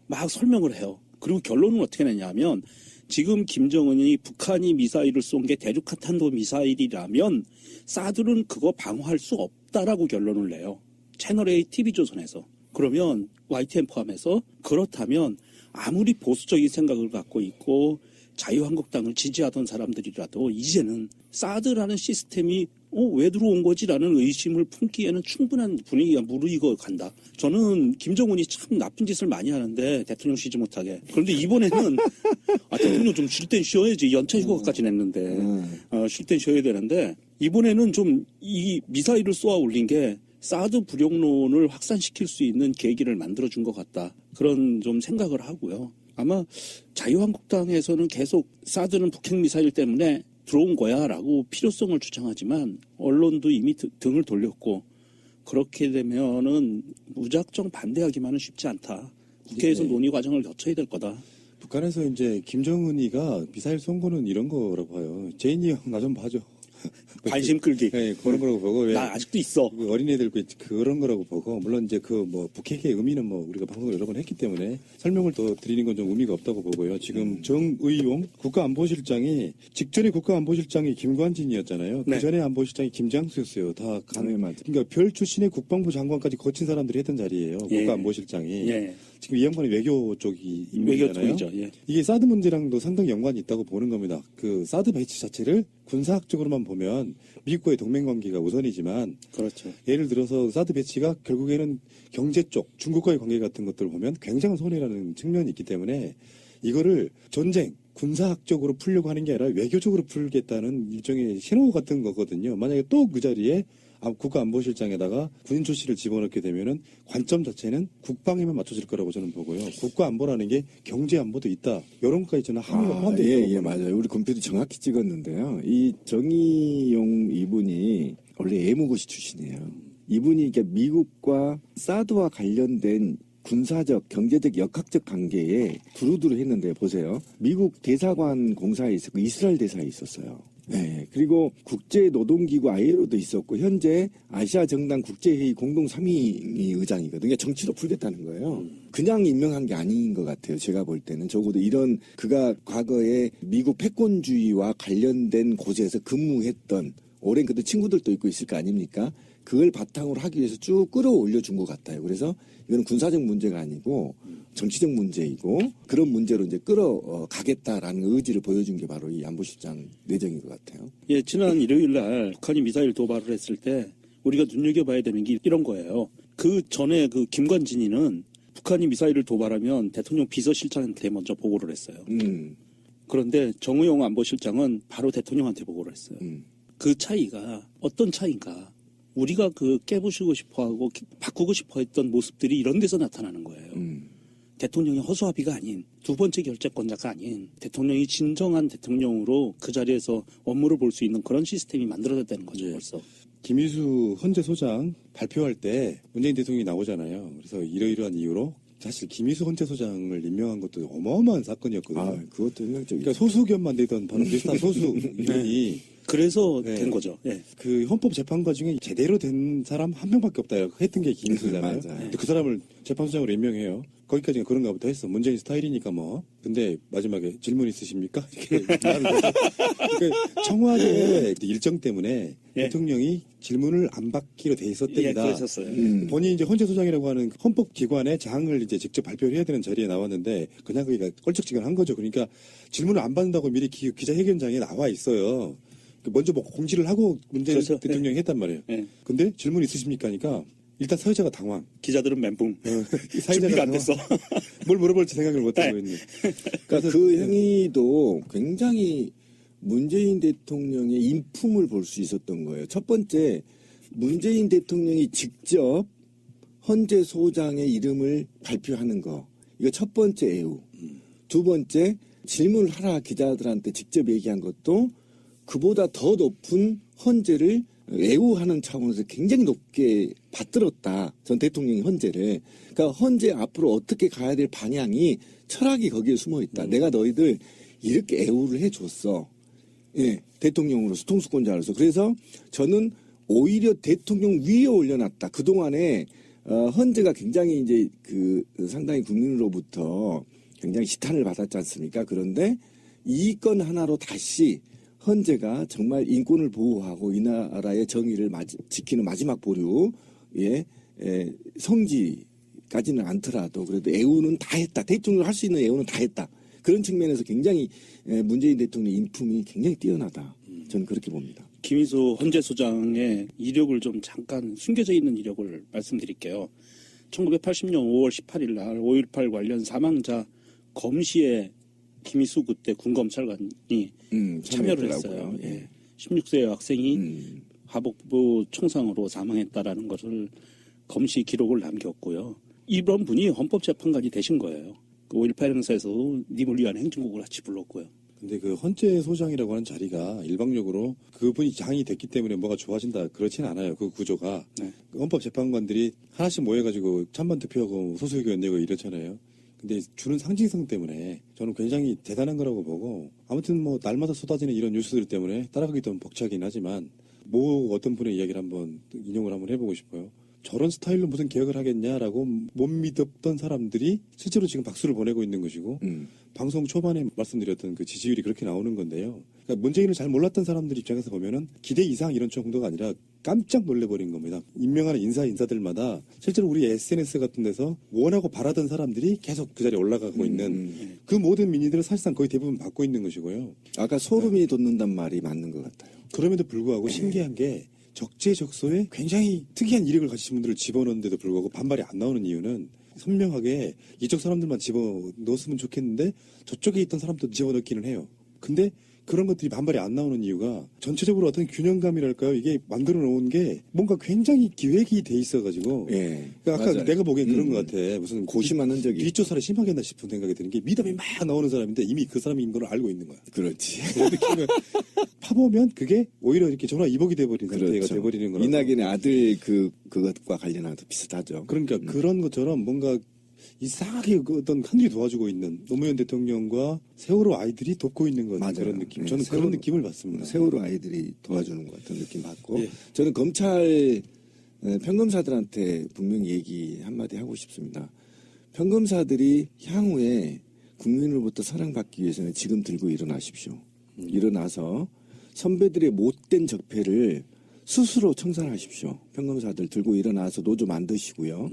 막 설명을 해요. 그리고 결론은 어떻게 내냐면 지금 김정은이 북한이 미사일을 쏜 게 대륙탄도 미사일이라면 사드는 그거 방어할 수 없다라고 결론을 내요. 채널A TV조선에서. 그러면 YTN 포함해서 그렇다면 아무리 보수적인 생각을 갖고 있고 자유한국당을 지지하던 사람들이라도 이제는 사드라는 시스템이 왜 들어온 거지라는 의심을 품기에는 충분한 분위기가 무르익어 간다. 저는 김정은이 참 나쁜 짓을 많이 하는데 대통령 쉬지 못하게. 그런데 이번에는 대통령 좀 쉴 땐 쉬어야지. 연차 휴가까지 냈는데 쉴 땐 쉬어야 되는데 이번에는 좀 이 미사일을 쏘아 올린 게 사드 불용론을 확산시킬 수 있는 계기를 만들어준 것 같다. 그런 좀 생각을 하고요. 아마 자유한국당에서는 계속 사드는 북핵 미사일 때문에 들어온 거야 라고 필요성을 주장하지만 언론도 이미 등을 돌렸고 그렇게 되면은 무작정 반대하기만은 쉽지 않다. 국회에서 논의 과정을 거쳐야 될 거다. 북한에서 이제 김정은이가 미사일 쏜 거는 이런 거라고 봐요. 제인이 형 나 좀 봐줘. 관심 끌기. 네, 그런 거라고 보고. 나 아직도 있어. 어린애들 그런 거라고 보고, 물론 이제 북핵의 의미는 우리가 방송을 여러 번 했기 때문에 설명을 더 드리는 건 좀 의미가 없다고 보고요. 지금 정의용 국가안보실장이 직전에 국가안보실장이 김관진이었잖아요. 네. 그 전에 안보실장이 김장수였어요. 맞아. 그러니까 별 출신의 국방부 장관까지 거친 사람들이 했던 자리예요. 예. 국가안보실장이. 예. 지금 이 양반이 외교 쪽이 외교통이죠. 인물이잖아요. 예. 이게 사드 문제랑도 상당히 연관이 있다고 보는 겁니다. 그 사드 배치 자체를 군사학적으로만 보면 미국과의 동맹관계가 우선이지만, 그렇죠. 예를 들어서 사드 배치가 결국에는 경제 쪽 중국과의 관계 같은 것들을 보면 굉장한 손해라는 측면이 있기 때문에 이거를 전쟁 군사학적으로 풀려고 하는 게 아니라 외교적으로 풀겠다는 일종의 신호 같은 거거든요. 만약에 또 그 자리에 국가안보실장에다가 군인 출신을 집어넣게 되면은 관점 자체는 국방에만 맞춰질 거라고 저는 보고요. 국가안보라는 게 경제안보도 있다. 이런 것까지 저는 함의가 포함되어 있다고 예, 맞아요. 우리 컴퓨터 정확히 찍었는데요. 이 정의용 이분이 원래 애무고시 출신이에요. 이분이 그러니까 미국과 사드와 관련된 군사적, 경제적, 역학적 관계에 두루두루 했는데 보세요. 미국 대사관 공사에 있었고 이스라엘 대사에 있었어요. 네, 그리고 국제노동기구 ILO도 있었고 현재 아시아 정당 국제회의 공동 3위 의장이거든요. 그러니까 정치로 풀겠다는 거예요. 그냥 임명한 게 아닌 것 같아요. 제가 볼 때는 적어도 이런 그가 과거에 미국 패권주의와 관련된 곳에서 근무했던 오랜 그도 친구들도 있고 있을 거 아닙니까? 그걸 바탕으로 하기 위해서 쭉 끌어올려 준 것 같아요. 그래서 이건 군사적 문제가 아니고 정치적 문제이고 그런 문제로 이제 끌어가겠다라는 의지를 보여준 게 바로 이 안보실장 내정인 것 같아요. 예, 지난 일요일 날 북한이 미사일 도발을 했을 때 우리가 눈여겨봐야 되는 게 이런 거예요. 그 전에 그 김관진이는 북한이 미사일을 도발하면 대통령 비서실장한테 먼저 보고를 했어요. 그런데 정의용 안보실장은 바로 대통령한테 보고를 했어요. 그 차이가 어떤 차이인가? 우리가 그 깨부시고 싶어하고 바꾸고 싶어했던 모습들이 이런 데서 나타나는 거예요. 대통령이 허수아비가 아닌 두 번째 결재권자가 아닌 대통령이 진정한 대통령으로 그 자리에서 업무를 볼 수 있는 그런 시스템이 만들어졌다는 거죠. 벌써. 김희수 헌재 소장 발표할 때 문재인 대통령이 나오잖아요. 그래서 이러이러한 이유로 사실 김희수 헌재 소장을 임명한 것도 어마어마한 사건이었거든요. 그것도 인상적이죠. 그러니까 소수견만 되던 바로 비슷한 소수견이 그래서 된 거죠. 예. 그 헌법재판관 중에 제대로 된 사람 한 명밖에 없다 했던 게 김희수잖아요. 근데 그 사람을 재판소장으로 임명해요. 거기까지는 그런가 보다 했어. 문재인 스타일이니까 뭐. 근데 마지막에 질문 있으십니까? 이렇게 그러니까 청와대 일정 때문에 대통령이 질문을 안 받기로 돼 있었답니다. 예, 그러셨어요. 본인이 이제 헌재소장이라고 하는 헌법기관의 장을 이제 직접 발표를 해야 되는 자리에 나왔는데 그냥 거기가 껄쩍지근한 거죠. 그러니까 질문을 안 받는다고 미리 기자회견장에 나와 있어요. 먼저 뭐 공지를 하고 문재인 그렇죠. 대통령이 했단 말이에요. 근데 질문 있으십니까 하니까 일단 사회자가 당황. 기자들은 멘붕. 준비가 안 됐어. 뭘 물어볼지 생각을 못하고 있는. 그러니까 그 행위도 굉장히 문재인 대통령의 인품을 볼 수 있었던 거예요. 첫 번째, 문재인 대통령이 직접 헌재 소장의 이름을 발표하는 거. 이거 첫 번째 애우. 두 번째, 질문을 하라 기자들한테 직접 얘기한 것도 그보다 더 높은 헌재를 애우하는 차원에서 굉장히 높게 받들었다. 전 대통령이 헌재를. 그러니까 헌재 앞으로 어떻게 가야 될 방향이 철학이 거기에 숨어 있다. 내가 너희들 이렇게 애우를 해줬어. 예, 대통령으로서 통수권자로서. 그래서 저는 오히려 대통령 위에 올려놨다. 그동안에 헌재가 굉장히 이제 상당히 국민으로부터 굉장히 시탄을 받았지 않습니까? 그런데 이 건 하나로 다시 헌재가 정말 인권을 보호하고 이 나라의 정의를 지키는 마지막 보류의 성지까지는 않더라도 그래도 애우는 다 했다. 대통령을 할 수 있는 애우는 다 했다. 그런 측면에서 굉장히 문재인 대통령의 인품이 굉장히 뛰어나다. 저는 그렇게 봅니다. 김희수 헌재소장의 이력을 좀 잠깐 숨겨져 있는 이력을 말씀드릴게요. 1980년 5월 18일 날 5.18 관련 사망자 검시에 김희수 그때 군검찰관이 참여를 했어요. 예. 16세 학생이 하복부 총상으로 사망했다라는 것을 검시 기록을 남겼고요. 이런 분이 헌법재판관이 되신 거예요. 5.18 행사에서 님을 위한 행진곡을 같이 불렀고요. 근데 그 헌재 소장이라고 하는 자리가 일방적으로 그분이 장이 됐기 때문에 뭐가 좋아진다 그렇진 않아요. 그 구조가. 그 헌법재판관들이 하나씩 모여가지고 찬반 투표하고 소수의견 내고 이렇잖아요. 근데 주는 상징성 때문에 저는 굉장히 대단한 거라고 보고, 아무튼 뭐 날마다 쏟아지는 이런 뉴스들 때문에 따라가기 좀 벅차긴 하지만, 어떤 분의 이야기를 한번 인용을 한번 해보고 싶어요. 저런 스타일로 무슨 개혁을 하겠냐라고 못 믿었던 사람들이 실제로 지금 박수를 보내고 있는 것이고, 방송 초반에 말씀드렸던 그 지지율이 그렇게 나오는 건데요. 그러니까 문재인을 잘 몰랐던 사람들 입장에서 보면은 기대 이상 이런 정도가 아니라 깜짝 놀래버린 겁니다. 임명하는 인사들마다 실제로 우리 SNS 같은 데서 원하고 바라던 사람들이 계속 그 자리에 올라가고 있는 그 모든 민의들을 사실상 거의 대부분 받고 있는 것이고요. 아까 소름이 돋는단 말이 맞는 것 같아요. 그럼에도 불구하고 신기한 게 적재적소에 굉장히 특이한 이력을 가지신 분들을 집어넣는데도 불구하고 반발이 안 나오는 이유는 선명하게 이쪽 사람들만 집어넣었으면 좋겠는데 저쪽에 있던 사람도 집어넣기는 해요. 근데 그런 것들이 반발이 안 나오는 이유가 전체적으로 어떤 균형감이랄까요? 이게 만들어 놓은 게 뭔가 굉장히 기획이 돼 있어가지고. 예. 그러니까 아까 맞아요. 내가 보기엔 그런 것 같아. 무슨 고심한 흔적이. 뒷조사를 심하게 했나 싶은 생각이 드는 게 미담이 막 나오는 사람인데 이미 그 사람인 걸 알고 있는 거야. 그렇지. 파보면 그게 오히려 이렇게 전화 이복이 돼버린 상태가 돼버리는 거라. 이낙연의 아들 그것과 관련해서 비슷하죠. 그러니까 그런 것처럼 뭔가 이상하게 그 어떤 하늘이 도와주고 있는 노무현 대통령과 세월호 아이들이 돕고 있는 것 같은 그런 느낌. 저는 그런 느낌을 받습니다. 세월호 아이들이 도와주는 것 같은 느낌 받고 예. 저는 검찰 평검사들한테 분명히 얘기 한마디 하고 싶습니다. 평검사들이 향후에 국민으로부터 사랑받기 위해서는 지금 들고 일어나십시오. 일어나서 선배들의 못된 적폐를 스스로 청산하십시오. 평검사들 들고 일어나서 노조 만드시고요.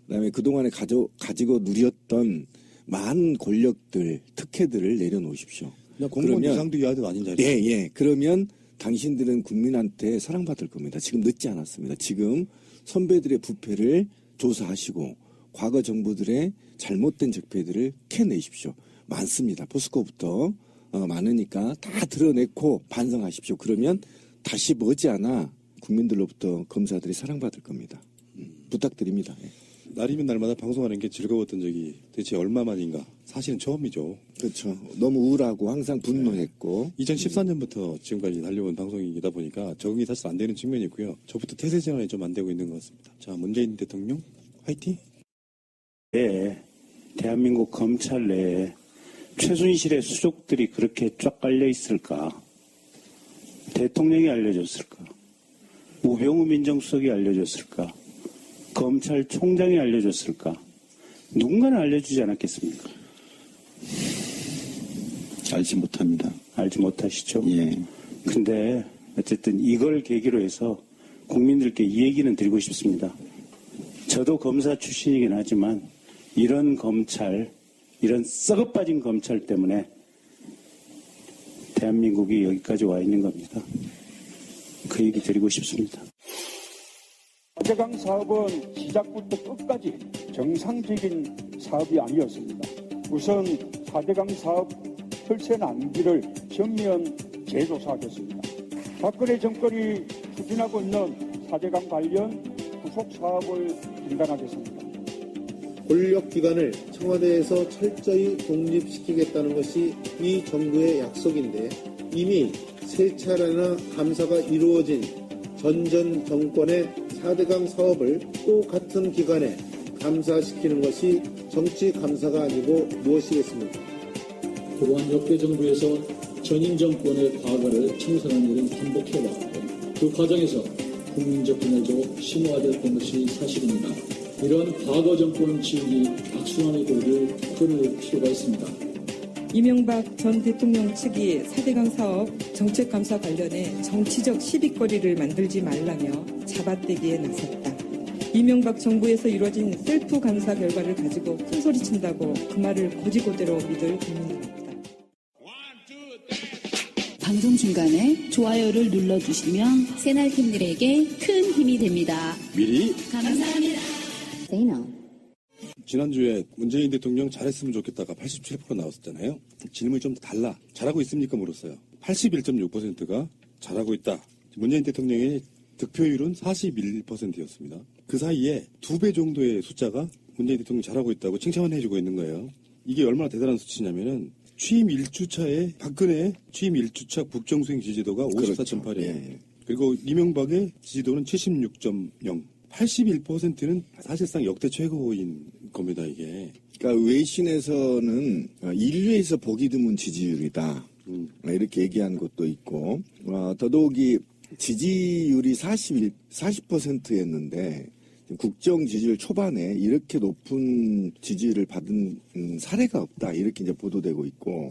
그다음에 그동안에 가지고 누렸던 많은 권력들, 특혜들을 내려놓으십시오. 공무원 이상도 이하도 아닌 자리. 예. 그러면 당신들은 국민한테 사랑받을 겁니다. 지금 늦지 않았습니다. 지금 선배들의 부패를 조사하시고 과거 정부들의 잘못된 적폐들을 캐내십시오. 많습니다. 포스코부터 많으니까 다 드러내고 반성하십시오. 그러면 다시 머지않아 국민들로부터 검사들이 사랑받을 겁니다. 부탁드립니다. 예. 날이면 날마다 방송하는 게 즐거웠던 적이 대체 얼마만인가. 사실은 처음이죠. 그렇죠. 너무 우울하고 항상 분노했고. 2014년부터 지금까지 달려온 방송이다 보니까 적응이 사실 안 되는 측면이 있고요. 저부터 태세 전환이 좀 안 되고 있는 것 같습니다. 자, 문재인 대통령 화이팅! 네, 대한민국 검찰 내에 최순실의 수족들이 그렇게 쫙 깔려 있을까? 대통령이 알려줬을까? 우병우 민정수석이 알려줬을까? 검찰총장이 알려줬을까? 누군가는 알려주지 않았겠습니까? 알지 못합니다. 알지 못하시죠? 예. 근데 어쨌든 이걸 계기로 해서 국민들께 이 얘기는 드리고 싶습니다. 저도 검사 출신이긴 하지만 이런 검찰, 이런 썩어빠진 검찰 때문에 대한민국이 여기까지 와 있는 겁니다. 그 얘기 드리고 싶습니다. 4대강 사업은 시작부터 끝까지 정상적인 사업이 아니었습니다. 우선 4대강 사업 혈세 낭비를 전면 재조사하겠습니다. 박근혜 정권이 추진하고 있는 4대강 관련 후속 사업을 중단하겠습니다. 권력기관을 청와대에서 철저히 독립시키겠다는 것이 이 정부의 약속인데 이미 세 차례나 감사가 이루어진 전 정권의 4대강 사업을 또 같은 기관에 감사시키는 것이 정치 감사가 아니고 무엇이겠습니까? 그동안 역대 정부에서 전임 정권의 과거를 청산하는 일은 반복해왔고 그 과정에서 국민적 분열도 심화됐던 것이 사실입니다. 이런 과거 정권 지우기 악순환의 고리를 끊을 필요가 있습니다. 이명박 전 대통령 측이 4대강 사업 정책감사 관련해 정치적 시비거리를 만들지 말라며 잡아떼기에 나섰다. 이명박 정부에서 이루어진 셀프 감사 결과를 가지고 큰소리친다고 그 말을 고지고대로 믿을 국민은 없다. 방송 중간에 좋아요를 눌러주시면 새날팀들에게 큰 힘이 됩니다. 미리 감사합니다. 지난주에 문재인 대통령 잘했으면 좋겠다가 87% 나왔었잖아요. 질문이 좀 달라. 잘하고 있습니까? 물었어요. 81.6%가 잘하고 있다. 문재인 대통령의 득표율은 41%였습니다. 그 사이에 2배 정도의 숫자가 문재인 대통령이 잘하고 있다고 칭찬을 해주고 있는 거예요. 이게 얼마나 대단한 수치냐면은 취임 1주차에 박근혜의 취임 1주차 국정수행 지지도가 54.8이에요. 그렇죠. 예. 그리고 이명박의 지지도는 76.0. 81%는 사실상 역대 최고인 겁니다, 이게. 그러니까 외신에서는 인류에서 보기 드문 지지율이다. 이렇게 얘기한 것도 있고, 더더욱이 지지율이 40%였는데 국정 지지율 초반에 이렇게 높은 지지율을 받은 사례가 없다. 이렇게 이제 보도되고 있고,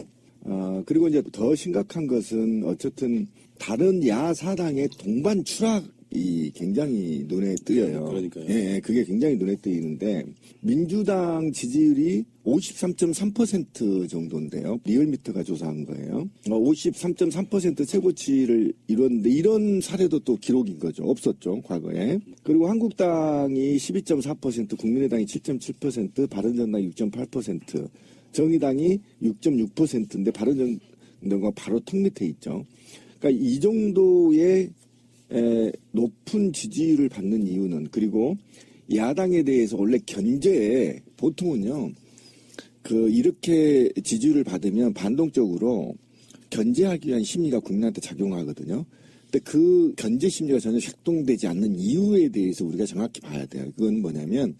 그리고 이제 더 심각한 것은 어쨌든 다른 야사당의 동반 추락이 굉장히 눈에 띄어요. 그러니까요. 예, 그게 굉장히 눈에 띄는데 민주당 지지율이 53.3% 정도인데요. 리얼미터가 조사한 거예요. 53.3% 최고치를 이뤘는데 이런 사례도 또 기록인 거죠. 없었죠, 과거에. 그리고 한국당이 12.4%, 국민의당이 7.7%, 바른정당이 6.8%, 정의당이 6.6%인데 바른정당과 바로 턱 밑에 있죠. 그러니까 이 정도의 높은 지지율을 받는 이유는, 그리고 야당에 대해서 원래 견제에 보통은요, 이렇게 지지율을 받으면 반동적으로 견제하기 위한 심리가 국민한테 작용하거든요. 근데 그 견제 심리가 전혀 작동되지 않는 이유에 대해서 우리가 정확히 봐야 돼요. 그건 뭐냐면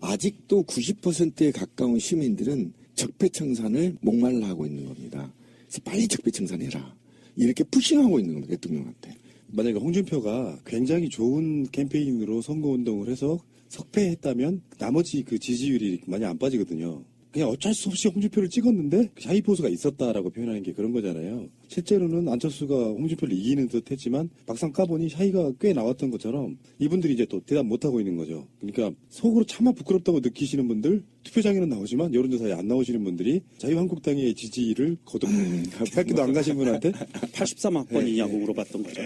아직도 90%에 가까운 시민들은 적폐청산을 목말라 하고 있는 겁니다. 그래서 빨리 적폐청산해라. 이렇게 푸싱하고 있는 겁니다. 대통령한테. 만약에 홍준표가 굉장히 좋은 캠페인으로 선거운동을 해서 석패했다면 나머지 그 지지율이 많이 안 빠지거든요. 그냥 어쩔 수 없이 홍준표를 찍었는데 샤이보수가 있었다라고 표현하는 게 그런 거잖아요. 실제로는 안철수가 홍준표를 이기는 듯 했지만 막상 까보니 샤이가 꽤 나왔던 것처럼 이분들이 이제 또 대답 못하고 있는 거죠. 그러니까 속으로 차마 부끄럽다고 느끼시는 분들, 투표장에는 나오지만 여론조사에 안 나오시는 분들이 자유한국당의 지지를 거듭 대학교도 안 가신 분한테 83학번이냐고 물어봤던 거죠.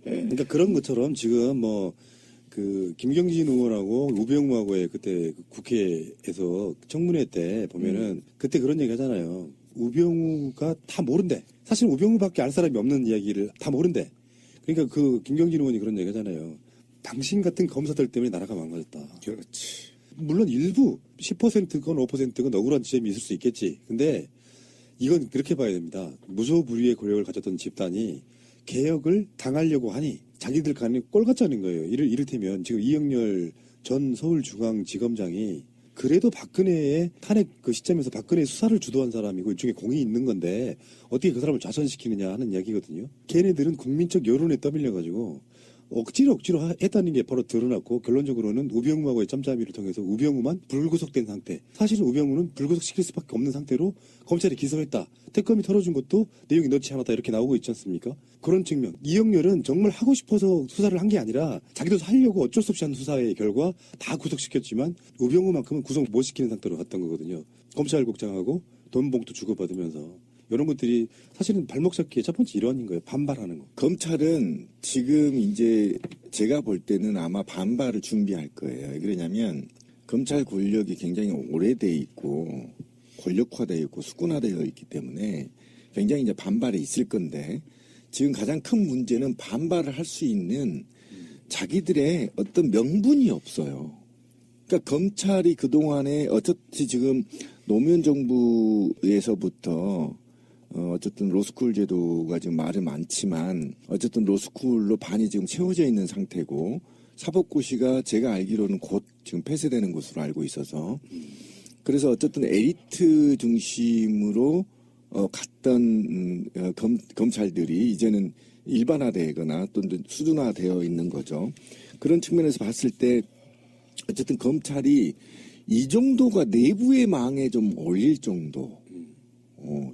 그러니까 그런 것처럼 지금 김경진 의원하고 우병우하고의 그때 국회에서 청문회 때 보면은 그때 그런 얘기 하잖아요. 우병우가 다 모른대. 사실 우병우밖에 알 사람이 없는 이야기를 다 모른대. 그러니까 김경진 의원이 그런 얘기 하잖아요. 당신 같은 검사들 때문에 나라가 망가졌다. 그렇지. 물론 일부 10%건 5%건 억울한 지점이 있을 수 있겠지. 근데 이건 그렇게 봐야 됩니다. 무소불위의 권력을 가졌던 집단이 개혁을 당하려고 하니 자기들 간에 꼴 같자는 거예요. 이를테면 지금 이영렬 전 서울중앙지검장이 그래도 박근혜의 탄핵 그 시점에서 박근혜 수사를 주도한 사람이고 일종의 공이 있는 건데 어떻게 그 사람을 좌천시키느냐 하는 이야기거든요. 걔네들은 국민적 여론에 떠밀려가지고 억지로 했다는 게 바로 드러났고 결론적으로는 우병우하고의 짬짬이를 통해서 우병우만 불구속된 상태. 사실은 우병우는 불구속시킬 수밖에 없는 상태로 검찰이 기소했다. 특검이 털어준 것도 내용이 넣지 않았다 이렇게 나오고 있지 않습니까? 그런 측면. 이영렬은 정말 하고 싶어서 수사를 한 게 아니라 자기도 하려고 어쩔 수 없이 한 수사의 결과 다 구속시켰지만 우병우만큼은 구속 못 시키는 상태로 갔던 거거든요. 검찰국장하고 돈 봉투 주고받으면서. 이런 것들이 사실은 발목 잡기의 첫 번째 일환인 거예요. 반발하는 거. 검찰은 지금 이제 제가 볼 때는 아마 반발을 준비할 거예요. 왜 그러냐면 검찰 권력이 굉장히 오래돼 있고 권력화되어 있고 수군화되어 있기 때문에 굉장히 이제 반발이 있을 건데 지금 가장 큰 문제는 반발을 할 수 있는 자기들의 어떤 명분이 없어요. 그러니까 검찰이 그동안에 어차피 지금 노무현 정부에서부터 어쨌든 로스쿨 제도가 지금 말이 많지만 어쨌든 로스쿨로 반이 지금 채워져 있는 상태고 사법고시가 제가 알기로는 곧 지금 폐쇄되는 것으로 알고 있어서 그래서 어쨌든 에리트 중심으로 갔던 검찰들이 이제는 일반화되거나 또는 수준화되어 있는 거죠. 그런 측면에서 봤을 때 어쨌든 검찰이 이 정도가 내부의 망에 좀 올릴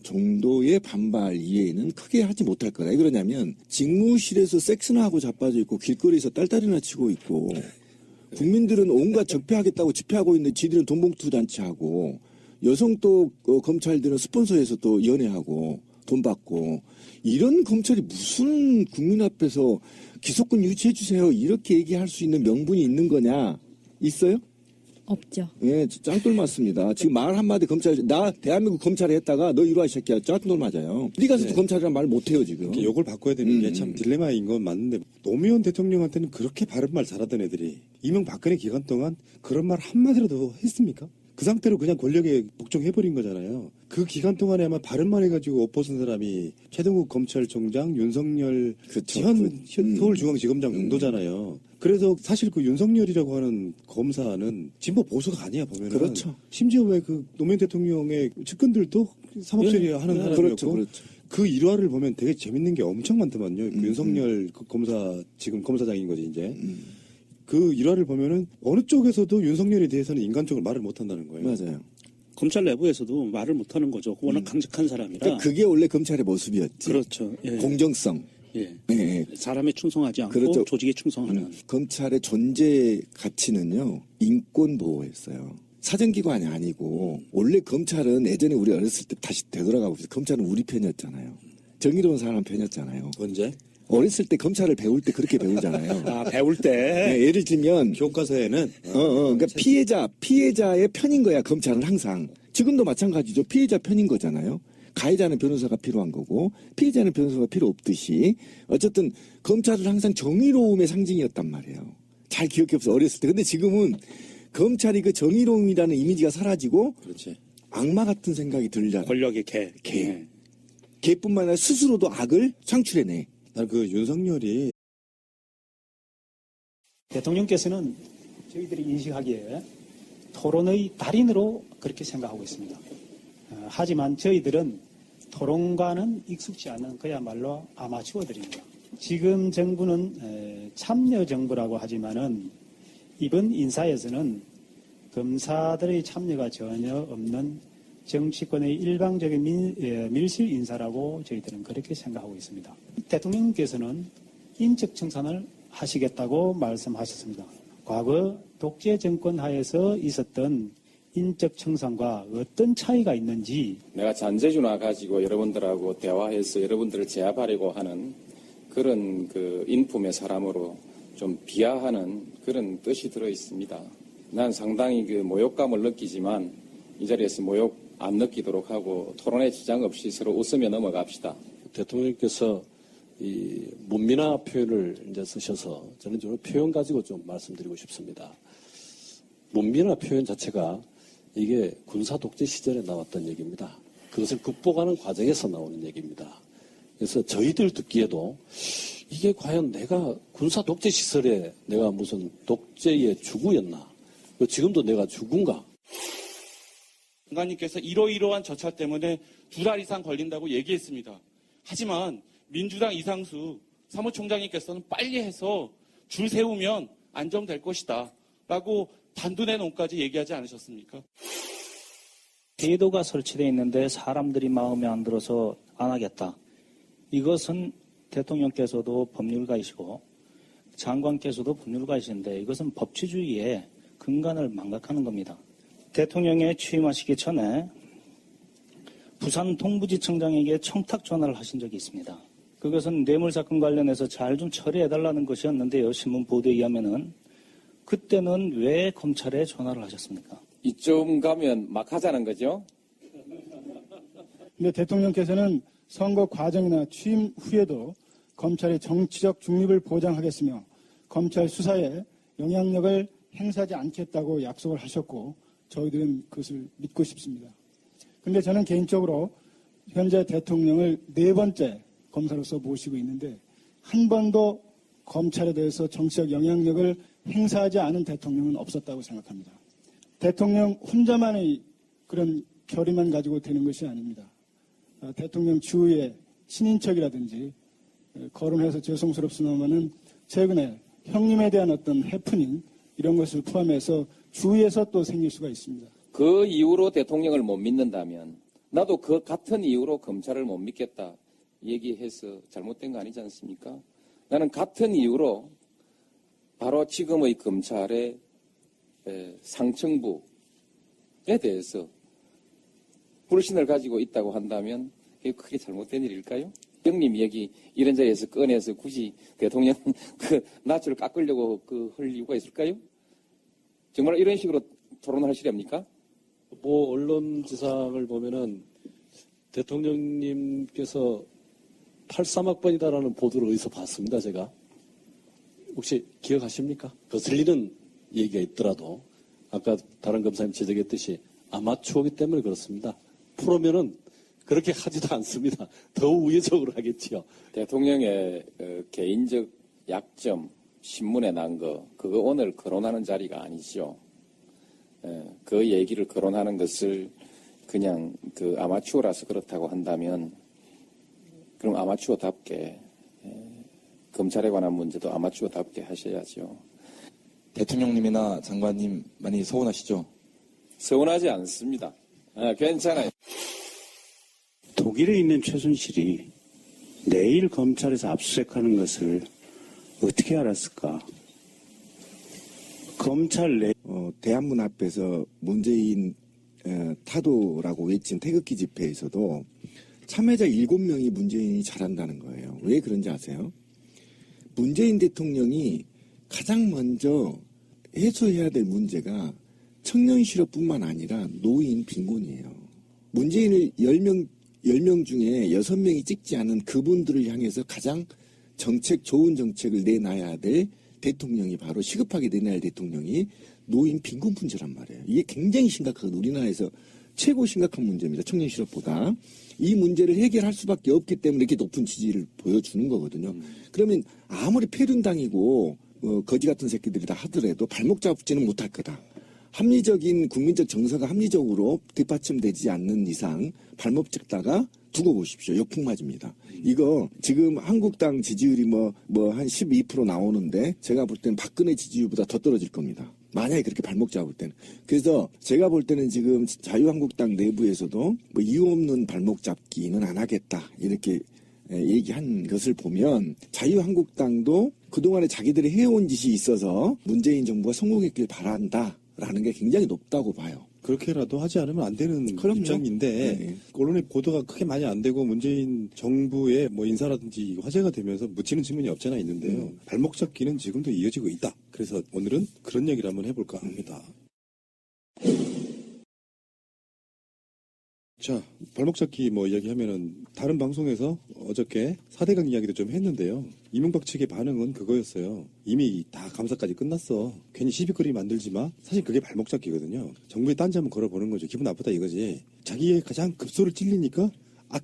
정도의 반발 이외에는 크게 하지 못할 거다. 왜 그러냐면 직무실에서 섹스나 하고 자빠져 있고 길거리에서 딸딸이나 치고 있고 국민들은 온갖 적폐하겠다고 집회하고 있는데 지들은 돈봉투 잔치하고 여성 또 검찰들은 스폰서에서 또 연애하고 돈 받고 이런 검찰이 무슨 국민 앞에서 기소권 유치해 주세요 이렇게 얘기할 수 있는 명분이 있는 거냐? 있어요? 없죠. 예, 짱돌 맞습니다. 지금 말 한마디 나 대한민국 검찰에 했다가 너 이리 와 이 새끼야. 짱돌 맞아요. 어디 가서도 검찰이란 말 못해요 지금. 욕을 바꿔야 되는 게 참 딜레마인 건 맞는데 노무현 대통령한테는 그렇게 바른 말 잘하던 애들이 이명박근혜 기간 동안 그런 말 한마디라도 했습니까? 그 상태로 그냥 권력에 복종해버린 거잖아요. 그 기간 동안에 아마 바른 말 해가지고 옷 벗은 사람이 최동욱 검찰총장, 윤석열 현 서울중앙지검장 정도잖아요. 그래서 사실 그 윤석열이라고 하는 검사는 진보 보수가 아니야 보면은. 그렇죠. 심지어 왜 그 노무현 대통령의 측근들도 사법처리하는 사람이었고. 그렇죠, 그렇죠. 그 일화를 보면 되게 재밌는 게 엄청 많더만요. 그 윤석열 그 검사 지금 검사장인 거지 이제. 그 일화를 보면은 어느 쪽에서도 윤석열에 대해서는 인간적으로 말을 못 한다는 거예요. 맞아요. 검찰 내부에서도 말을 못하는 거죠. 워낙 강직한 사람이라. 그러니까 그게 원래 검찰의 모습이었지. 그렇죠. 예. 공정성. 예. 예. 사람에 충성하지 않고 그렇죠. 조직에 충성하는. 검찰의 존재 가치는요, 인권 보호였어요. 사정기관이 아니고, 원래 검찰은 예전에 우리 어렸을 때 다시 되돌아가고 있어요. 검찰은 우리 편이었잖아요. 정의로운 사람 편이었잖아요. 언제? 어렸을 때 검찰을 배울 때 그렇게 배우잖아요. 아, 배울 때? 네, 예를 들면. 교과서에는. 그러니까 피해자의 편인 거야, 검찰은 항상. 지금도 마찬가지죠. 피해자 편인 거잖아요. 가해자는 변호사가 필요한 거고, 피해자는 변호사가 필요 없듯이, 어쨌든, 검찰은 항상 정의로움의 상징이었단 말이에요. 잘 기억해 보세요. 어렸을 때. 근데 지금은, 검찰이 그 정의로움이라는 이미지가 사라지고, 그렇지. 악마 같은 생각이 들잖아. 권력의 개. 개뿐만 아니라 스스로도 악을 창출해내. 난 그 윤석열이 대통령께서는 저희들이 인식하기에 토론의 달인으로 그렇게 생각하고 있습니다. 하지만 저희들은 토론과는 익숙지 않은 그야말로 아마추어들입니다. 지금 정부는 참여 정부라고 하지만은 이번 인사에서는 검사들의 참여가 전혀 없는 정치권의 일방적인 밀실 인사라고 저희들은 그렇게 생각하고 있습니다. 대통령께서는 인적 청산을 하시겠다고 말씀하셨습니다. 과거 독재 정권 하에서 있었던 인적 청산과 어떤 차이가 있는지 내가 잔재주나 가지고 여러분들하고 대화해서 여러분들을 제압하려고 하는 그런 그 인품의 사람으로 좀 비하하는 그런 뜻이 들어 있습니다. 난 상당히 그 모욕감을 느끼지만 이 자리에서 모욕 안 느끼도록 하고 토론에 지장 없이 서로 웃으며 넘어갑시다. 대통령께서 이 문민화 표현을 이제 쓰셔서 저는 좀 표현 가지고 좀 말씀드리고 싶습니다. 문민화 표현 자체가 이게 군사 독재 시절에 나왔던 얘기입니다. 그것을 극복하는 과정에서 나오는 얘기입니다. 그래서 저희들 듣기에도 이게 과연 내가 군사 독재 시설에 내가 무슨 독재의 주구였나? 지금도 내가 주군가? 장관님께서 이러이러한 절차 때문에 2달 이상 걸린다고 얘기했습니다. 하지만 민주당 이상수 사무총장님께서는 빨리 해서 줄 세우면 안정될 것이다 라고 단둔의 논까지 얘기하지 않으셨습니까? 제도가 설치되어 있는데 사람들이 마음에 안 들어서 안 하겠다. 이것은 대통령께서도 법률가이시고 장관께서도 법률가이신데 이것은 법치주의의 근간을 망각하는 겁니다. 대통령에 취임하시기 전에 부산 동부지청장에게 청탁 전화를 하신 적이 있습니다. 그것은 뇌물사건 관련해서 잘 좀 처리해달라는 것이었는데요. 신문 보도에 의하면은 그때는 왜 검찰에 전화를 하셨습니까? 이쯤 가면 막 하자는 거죠? 근데 대통령께서는 선거 과정이나 취임 후에도 검찰의 정치적 중립을 보장하겠으며 검찰 수사에 영향력을 행사하지 않겠다고 약속을 하셨고 저희들은 그것을 믿고 싶습니다. 그런데 저는 개인적으로 현재 대통령을 4번째 검사로서 모시고 있는데 한 번도 검찰에 대해서 정치적 영향력을 행사하지 않은 대통령은 없었다고 생각합니다. 대통령 혼자만의 그런 결의만 가지고 되는 것이 아닙니다. 대통령 주위의 친인척이라든지 거론해서 죄송스럽습니다만은 최근에 형님에 대한 어떤 해프닝 이런 것을 포함해서 주위에서 또 생길 수가 있습니다. 그 이유로 대통령을 못 믿는다면 나도 그 같은 이유로 검찰을 못 믿겠다 얘기해서 잘못된 거 아니지 않습니까? 나는 같은 이유로 바로 지금의 검찰의 상층부에 대해서 불신을 가지고 있다고 한다면 그게 크게 잘못된 일일까요? 형님 얘기 이런 자리에서 꺼내서 굳이 대통령 그 낯을 깎으려고 할 이유가 있을까요? 정말 이런 식으로 토론을 하시렵니까? 뭐 언론지상을 보면은 대통령님께서 83학번이다라는 보도를 어디서 봤습니다, 제가. 혹시 기억하십니까? 거슬리는 얘기가 있더라도 아까 다른 검사님 지적했듯이 아마추어기 때문에 그렇습니다. 프로면은 그렇게 하지도 않습니다. 더 우회적으로 하겠지요. 대통령의 개인적 약점 신문에 난 거, 그거 오늘 거론하는 자리가 아니죠. 그 얘기를 거론하는 것을 그냥 그 아마추어라서 그렇다고 한다면, 그럼 아마추어답게, 검찰에 관한 문제도 아마추어답게 하셔야죠. 대통령님이나 장관님 많이 서운하시죠? 서운하지 않습니다. 괜찮아요. 독일에 있는 최순실이 내일 검찰에서 압수수색하는 것을 어떻게 알았을까? 검찰 내 대한문 앞에서 문재인 타도라고 외친 태극기 집회에서도 참여자 7명이 문재인이 잘한다는 거예요. 왜 그런지 아세요? 문재인 대통령이 가장 먼저 해소해야 될 문제가 청년 실업뿐만 아니라 노인 빈곤이에요. 문재인을 10명 중에 6명이 찍지 않은 그분들을 향해서 가장 좋은 정책을 내놔야 될 대통령이 바로 시급하게 내놔야 할 대통령이 노인 빈곤 문제란 말이에요. 이게 굉장히 심각하거든요. 우리나라에서 최고 심각한 문제입니다. 청년 실업보다. 이 문제를 해결할 수밖에 없기 때문에 이렇게 높은 지지를 보여주는 거거든요. 그러면 아무리 패륜당이고 거지 같은 새끼들이다 하더라도 발목 잡지는 못할 거다. 합리적인 국민적 정서가 합리적으로 뒷받침되지 않는 이상 발목 잡다가 두고 보십시오. 역풍 맞습니다. 이거 지금 한국당 지지율이 한 12% 나오는데 제가 볼 때는 박근혜 지지율보다 더 떨어질 겁니다. 만약에 그렇게 발목 잡을 때는. 그래서 제가 볼 때는 지금 자유한국당 내부에서도 이유 없는 발목 잡기는 안 하겠다. 이렇게 얘기한 것을 보면 자유한국당도 그동안에 자기들이 해온 짓이 있어서 문재인 정부가 성공했길 바란다라는 게 굉장히 높다고 봐요. 그렇게라도 하지 않으면 안 되는 입장인데 언론의 보도가 크게 많이 안 되고 문재인 정부의 인사라든지 화제가 되면서 묻히는 질문이 없잖아 있는데요. 발목 잡기는 지금도 이어지고 있다. 그래서 오늘은 그런 얘기를 한번 해볼까 합니다. 자, 발목 잡기 이야기하면은 다른 방송에서 어저께 4대강 이야기도 좀 했는데요. 이명박 측의 반응은 그거였어요. 이미 다 감사까지 끝났어. 괜히 시비거리 만들지 마. 사실 그게 발목 잡기거든요. 정부에 딴지 한번 걸어보는 거죠. 기분 나쁘다 이거지. 자기의 가장 급소를 찔리니까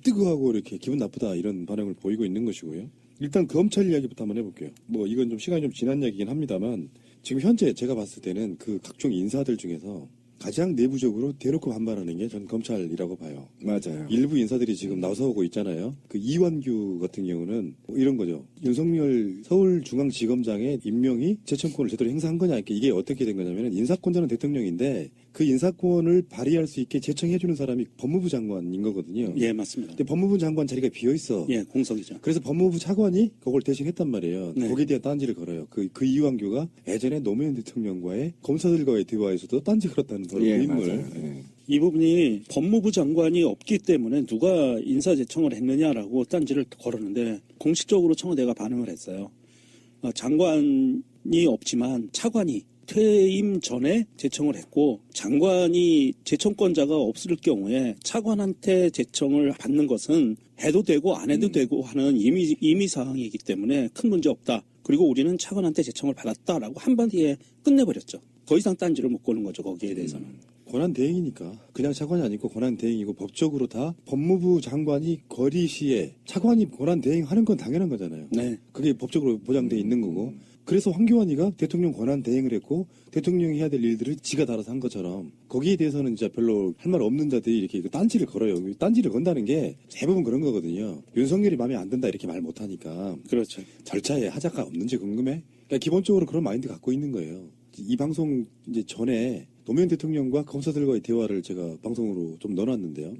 뜨거워하고 이렇게 기분 나쁘다 이런 반응을 보이고 있는 것이고요. 일단 검찰 이야기부터 한번 해볼게요. 이건 좀 시간이 좀 지난 이야기긴 합니다만 지금 현재 제가 봤을 때는 그 각종 인사들 중에서 가장 내부적으로 대놓고 반발하는 게 전 검찰이라고 봐요. 맞아요. 일부 인사들이 지금 나서고 있잖아요. 그 이완규 같은 경우는 이런 거죠. 윤석열 서울중앙지검장의 임명이 재청권을 제대로 행사한 거냐. 이게 어떻게 된 거냐면 인사권자는 대통령인데 그 인사권을 발휘할 수 있게 제청해주는 사람이 법무부 장관인 거거든요. 예, 맞습니다. 근데 법무부 장관 자리가 비어있어. 예, 공석이죠. 그래서 법무부 차관이 그걸 대신했단 말이에요. 네. 거기에 대한 딴지를 걸어요. 그 이완규가 예전에 노무현 대통령과의 검사들과의 대화에서도 딴지 걸었다는 바로 그 인물. 이 부분이 법무부 장관이 없기 때문에 누가 인사제청을 했느냐라고 딴지를 걸었는데 공식적으로 청와대가 반응을 했어요. 장관이 없지만 차관이 퇴임 전에 제청을 했고 장관이 제청권자가 없을 경우에 차관한테 제청을 받는 것은 해도 되고 안 해도 되고 하는 임의사항이기 때문에 큰 문제 없다. 그리고 우리는 차관한테 제청을 받았다라고 한마디에 끝내버렸죠. 더 이상 딴지를 못 거는 거죠. 거기에 대해서는. 권한대행이니까 그냥 차관이 아니고 권한대행이고 법적으로 다 법무부 장관이 거리 시에 차관이 권한대행하는 건 당연한 거잖아요. 네. 그게 법적으로 보장돼 있는 거고. 그래서 황교안이가 대통령 권한대행을 했고 대통령이 해야 될 일들을 지가 달아서 한 것처럼 거기에 대해서는 진짜 별로 할 말 없는 자들이 이렇게 딴지를 걸어요. 딴지를 건다는 게 대부분 그런 거거든요. 윤석열이 마음에 안 든다 이렇게 말 못하니까. 그렇죠. 절차에 하자가 없는지 궁금해? 그러니까 기본적으로 그런 마인드 갖고 있는 거예요. 이 방송 전에 노무현 대통령과 검사들과의 대화를 제가 방송으로 좀 넣어놨는데요.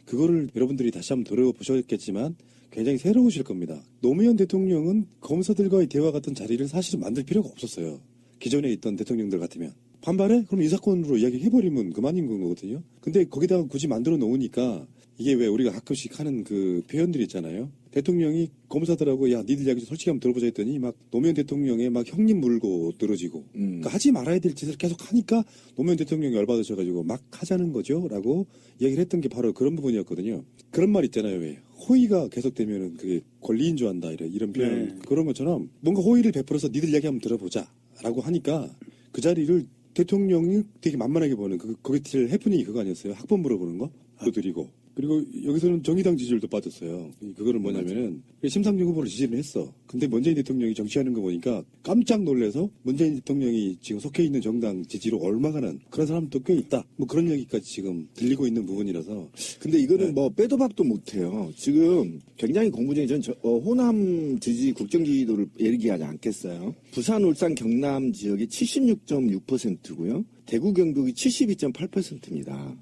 그거를 여러분들이 다시 한번 들어보셨겠지만 굉장히 새로우실 겁니다. 노무현 대통령은 검사들과의 대화 같은 자리를 사실은 만들 필요가 없었어요. 기존에 있던 대통령들 같으면. 반발해? 그럼 인사권으로 이야기해버리면 그만인 거거든요. 근데 거기다가 굳이 만들어 놓으니까 이게 왜 우리가 가끔씩 하는 그 표현들이 있잖아요. 대통령이 검사들하고 야 니들 이야기 좀 솔직히 한번 들어보자 했더니 막 노무현 대통령의 막 형님 물고 늘어지고 그러니까 하지 말아야 될 짓을 계속 하니까 노무현 대통령이 열받으셔가지고 막 하자는 거죠 라고 이야기를 했던 게 바로 그런 부분이었거든요. 그런 말 있잖아요. 왜 호의가 계속되면은 그게 권리인 줄 안다 이런 표현. 네. 그런 것처럼 뭔가 호의를 베풀어서 니들 이야기 한번 들어보자 라고 하니까 그 자리를 대통령이 되게 만만하게 보는 그게 제일 해프닝이 그거 아니었어요. 학번 물어보는 거? 보여드리고 그리고 여기서는 정의당 지지율도 빠졌어요. 그거는 뭐냐면은 심상정 후보를 지지를 했어. 근데 문재인 대통령이 정치하는 거 보니까 깜짝 놀라서 문재인 대통령이 지금 속해 있는 정당 지지로 옮아가는 그런 사람도 꽤 있다. 뭐 그런 얘기까지 지금 들리고 있는 부분이라서. 근데 이거는 뭐 빼도 박도 못해요. 지금 굉장히 공부중에 전 호남 지지 국정 지지도를 얘기하지 않겠어요. 부산, 울산, 경남 지역이 76.6%고요. 대구, 경북이 72.8%입니다.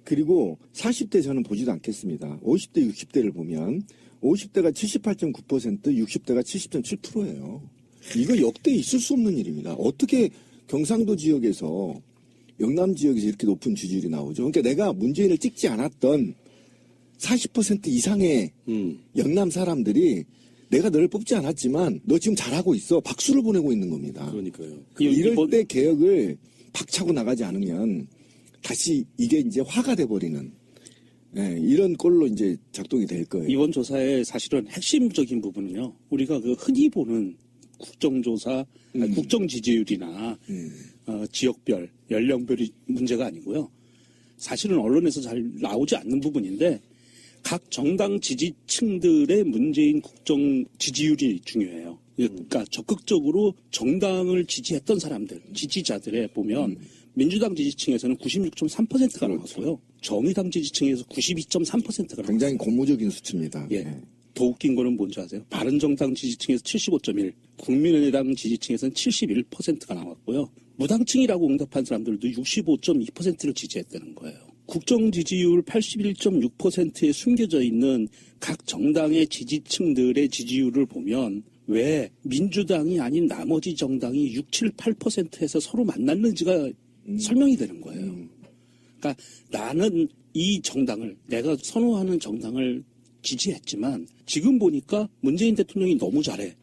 그리고 40대 저는 보지도 않겠습니다. 50대, 60대를 보면 50대가 78.9%, 60대가 70.7%예요. 이거 역대 있을 수 없는 일입니다. 어떻게 경상도 지역에서 영남 지역에서 이렇게 높은 지지율이 나오죠. 그러니까 내가 문재인을 찍지 않았던 40% 이상의 영남 사람들이 내가 너를 뽑지 않았지만 너 지금 잘하고 있어. 박수를 보내고 있는 겁니다. 그러니까요. 이럴 때 개혁을 박차고 나가지 않으면 다시 이게 이제 화가 돼버리는 이런 꼴로 이제 작동이 될 거예요. 이번 조사의 사실은 핵심적인 부분은요. 우리가 그 흔히 보는 국정조사, 국정 지지율이나 지역별, 연령별이 문제가 아니고요. 사실은 언론에서 잘 나오지 않는 부분인데 각 정당 지지층들의 문재인 국정 지지율이 중요해요. 그러니까 적극적으로 정당을 지지했던 사람들, 지지자들에 보면 민주당 지지층에서는 96.3%가 나왔고요. 정의당 지지층에서 92.3%가 나왔어요. 굉장히 고무적인 수치입니다. 예. 더 웃긴 거는 뭔지 아세요? 바른정당 지지층에서 75.1, 국민의당 지지층에서는 71%가 나왔고요. 무당층이라고 응답한 사람들도 65.2%를 지지했다는 거예요. 국정 지지율 81.6%에 숨겨져 있는 각 정당의 지지층들의 지지율을 보면 왜 민주당이 아닌 나머지 정당이 6, 7, 8%에서 서로 만났는지가 설명이 되는 거예요. 그러니까 나는 이 정당을, 내가 선호하는 정당을 지지했지만 지금 보니까 문재인 대통령이 너무 잘해.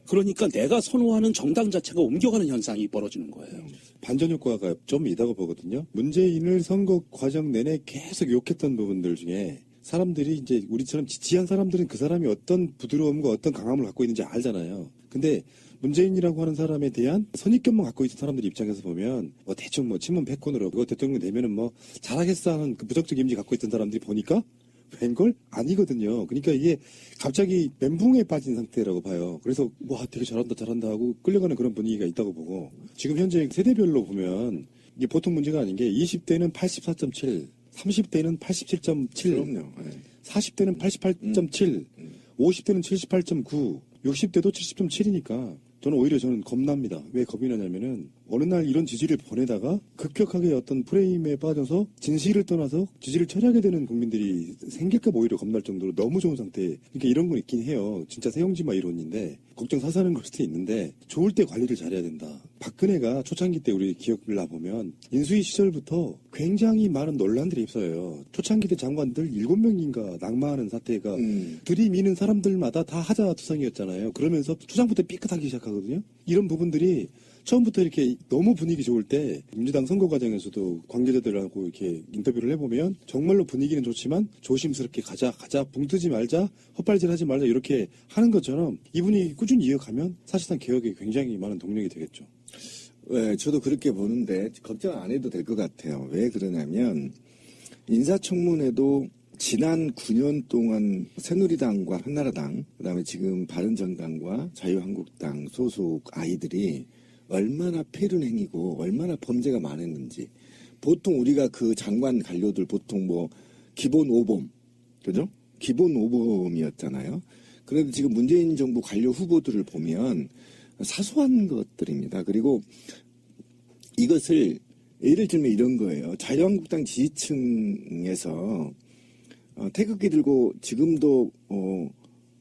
그러니까 내가 선호하는 정당 자체가 옮겨가는 현상이 벌어지는 거예요. 반전 효과가 좀 있다고 보거든요. 문재인을 선거 과정 내내 계속 욕했던 부분들 중에 사람들이 이제 우리처럼 지지한 사람들은 그 사람이 어떤 부드러움과 어떤 강함을 갖고 있는지 알잖아요. 근데 문재인이라고 하는 사람에 대한 선입견만 갖고 있는 사람들 입장에서 보면 뭐 대충 뭐 친문 패권으로 그거 대통령 되면은 뭐 잘하겠어 하는 그 부정적 이미지 갖고 있던 사람들이 보니까 웬걸? 아니거든요. 그러니까 이게 갑자기 멘붕에 빠진 상태라고 봐요. 그래서 와 되게 잘한다 하고 끌려가는 그런 분위기가 있다고 보고 지금 현재 세대별로 보면 이게 보통 문제가 아닌 게 20대는 84.7, 30대는 87.7, 그럼요. 40대는 88.7, 50대는 78.9, 60대도 70.7이니까 저는 겁납니다. 왜 겁이 나냐면은 어느 날 이런 지지를 보내다가 급격하게 어떤 프레임에 빠져서 진실을 떠나서 지지를 처리하게 되는 국민들이 생길까 오히려 겁날 정도로 너무 좋은 상태. 그러니까 이런 건 있긴 해요. 진짜 새용지마 이론인데 걱정 사사는 걸 수도 있는데 좋을 때 관리를 잘해야 된다. 박근혜가 초창기 때 우리 기억을 나보면 인수위 시절부터 굉장히 많은 논란들이 있어요. 초창기 때 장관들 7명인가 낙마하는 사태가 들이미는 사람들마다 다 하자투성이었잖아요. 그러면서 초장부터 삐끗하기 시작하거든요. 이런 부분들이 처음부터 이렇게 너무 분위기 좋을 때 민주당 선거 과정에서도 관계자들하고 이렇게 인터뷰를 해보면 정말로 분위기는 좋지만 조심스럽게 가자 붕 뜨지 말자 헛발질하지 말자 이렇게 하는 것처럼 이 분위기 꾸준히 이어가면 사실상 개혁에 굉장히 많은 동력이 되겠죠. 네, 저도 그렇게 보는데 걱정 안 해도 될 것 같아요. 왜 그러냐면 인사청문회도 지난 9년 동안 새누리당과 한나라당 그다음에 지금 바른정당과 자유한국당 소속 아이들이 얼마나 폐륜 행위고 얼마나 범죄가 많았는지 보통 우리가 그 장관 관료들 보통 뭐 기본 5범 그죠? 기본 5범이었잖아요. 그런데 지금 문재인 정부 관료 후보들을 보면 사소한 것들입니다. 그리고 이것을 예를 들면 이런 거예요. 자유한국당 지지층에서 태극기 들고 지금도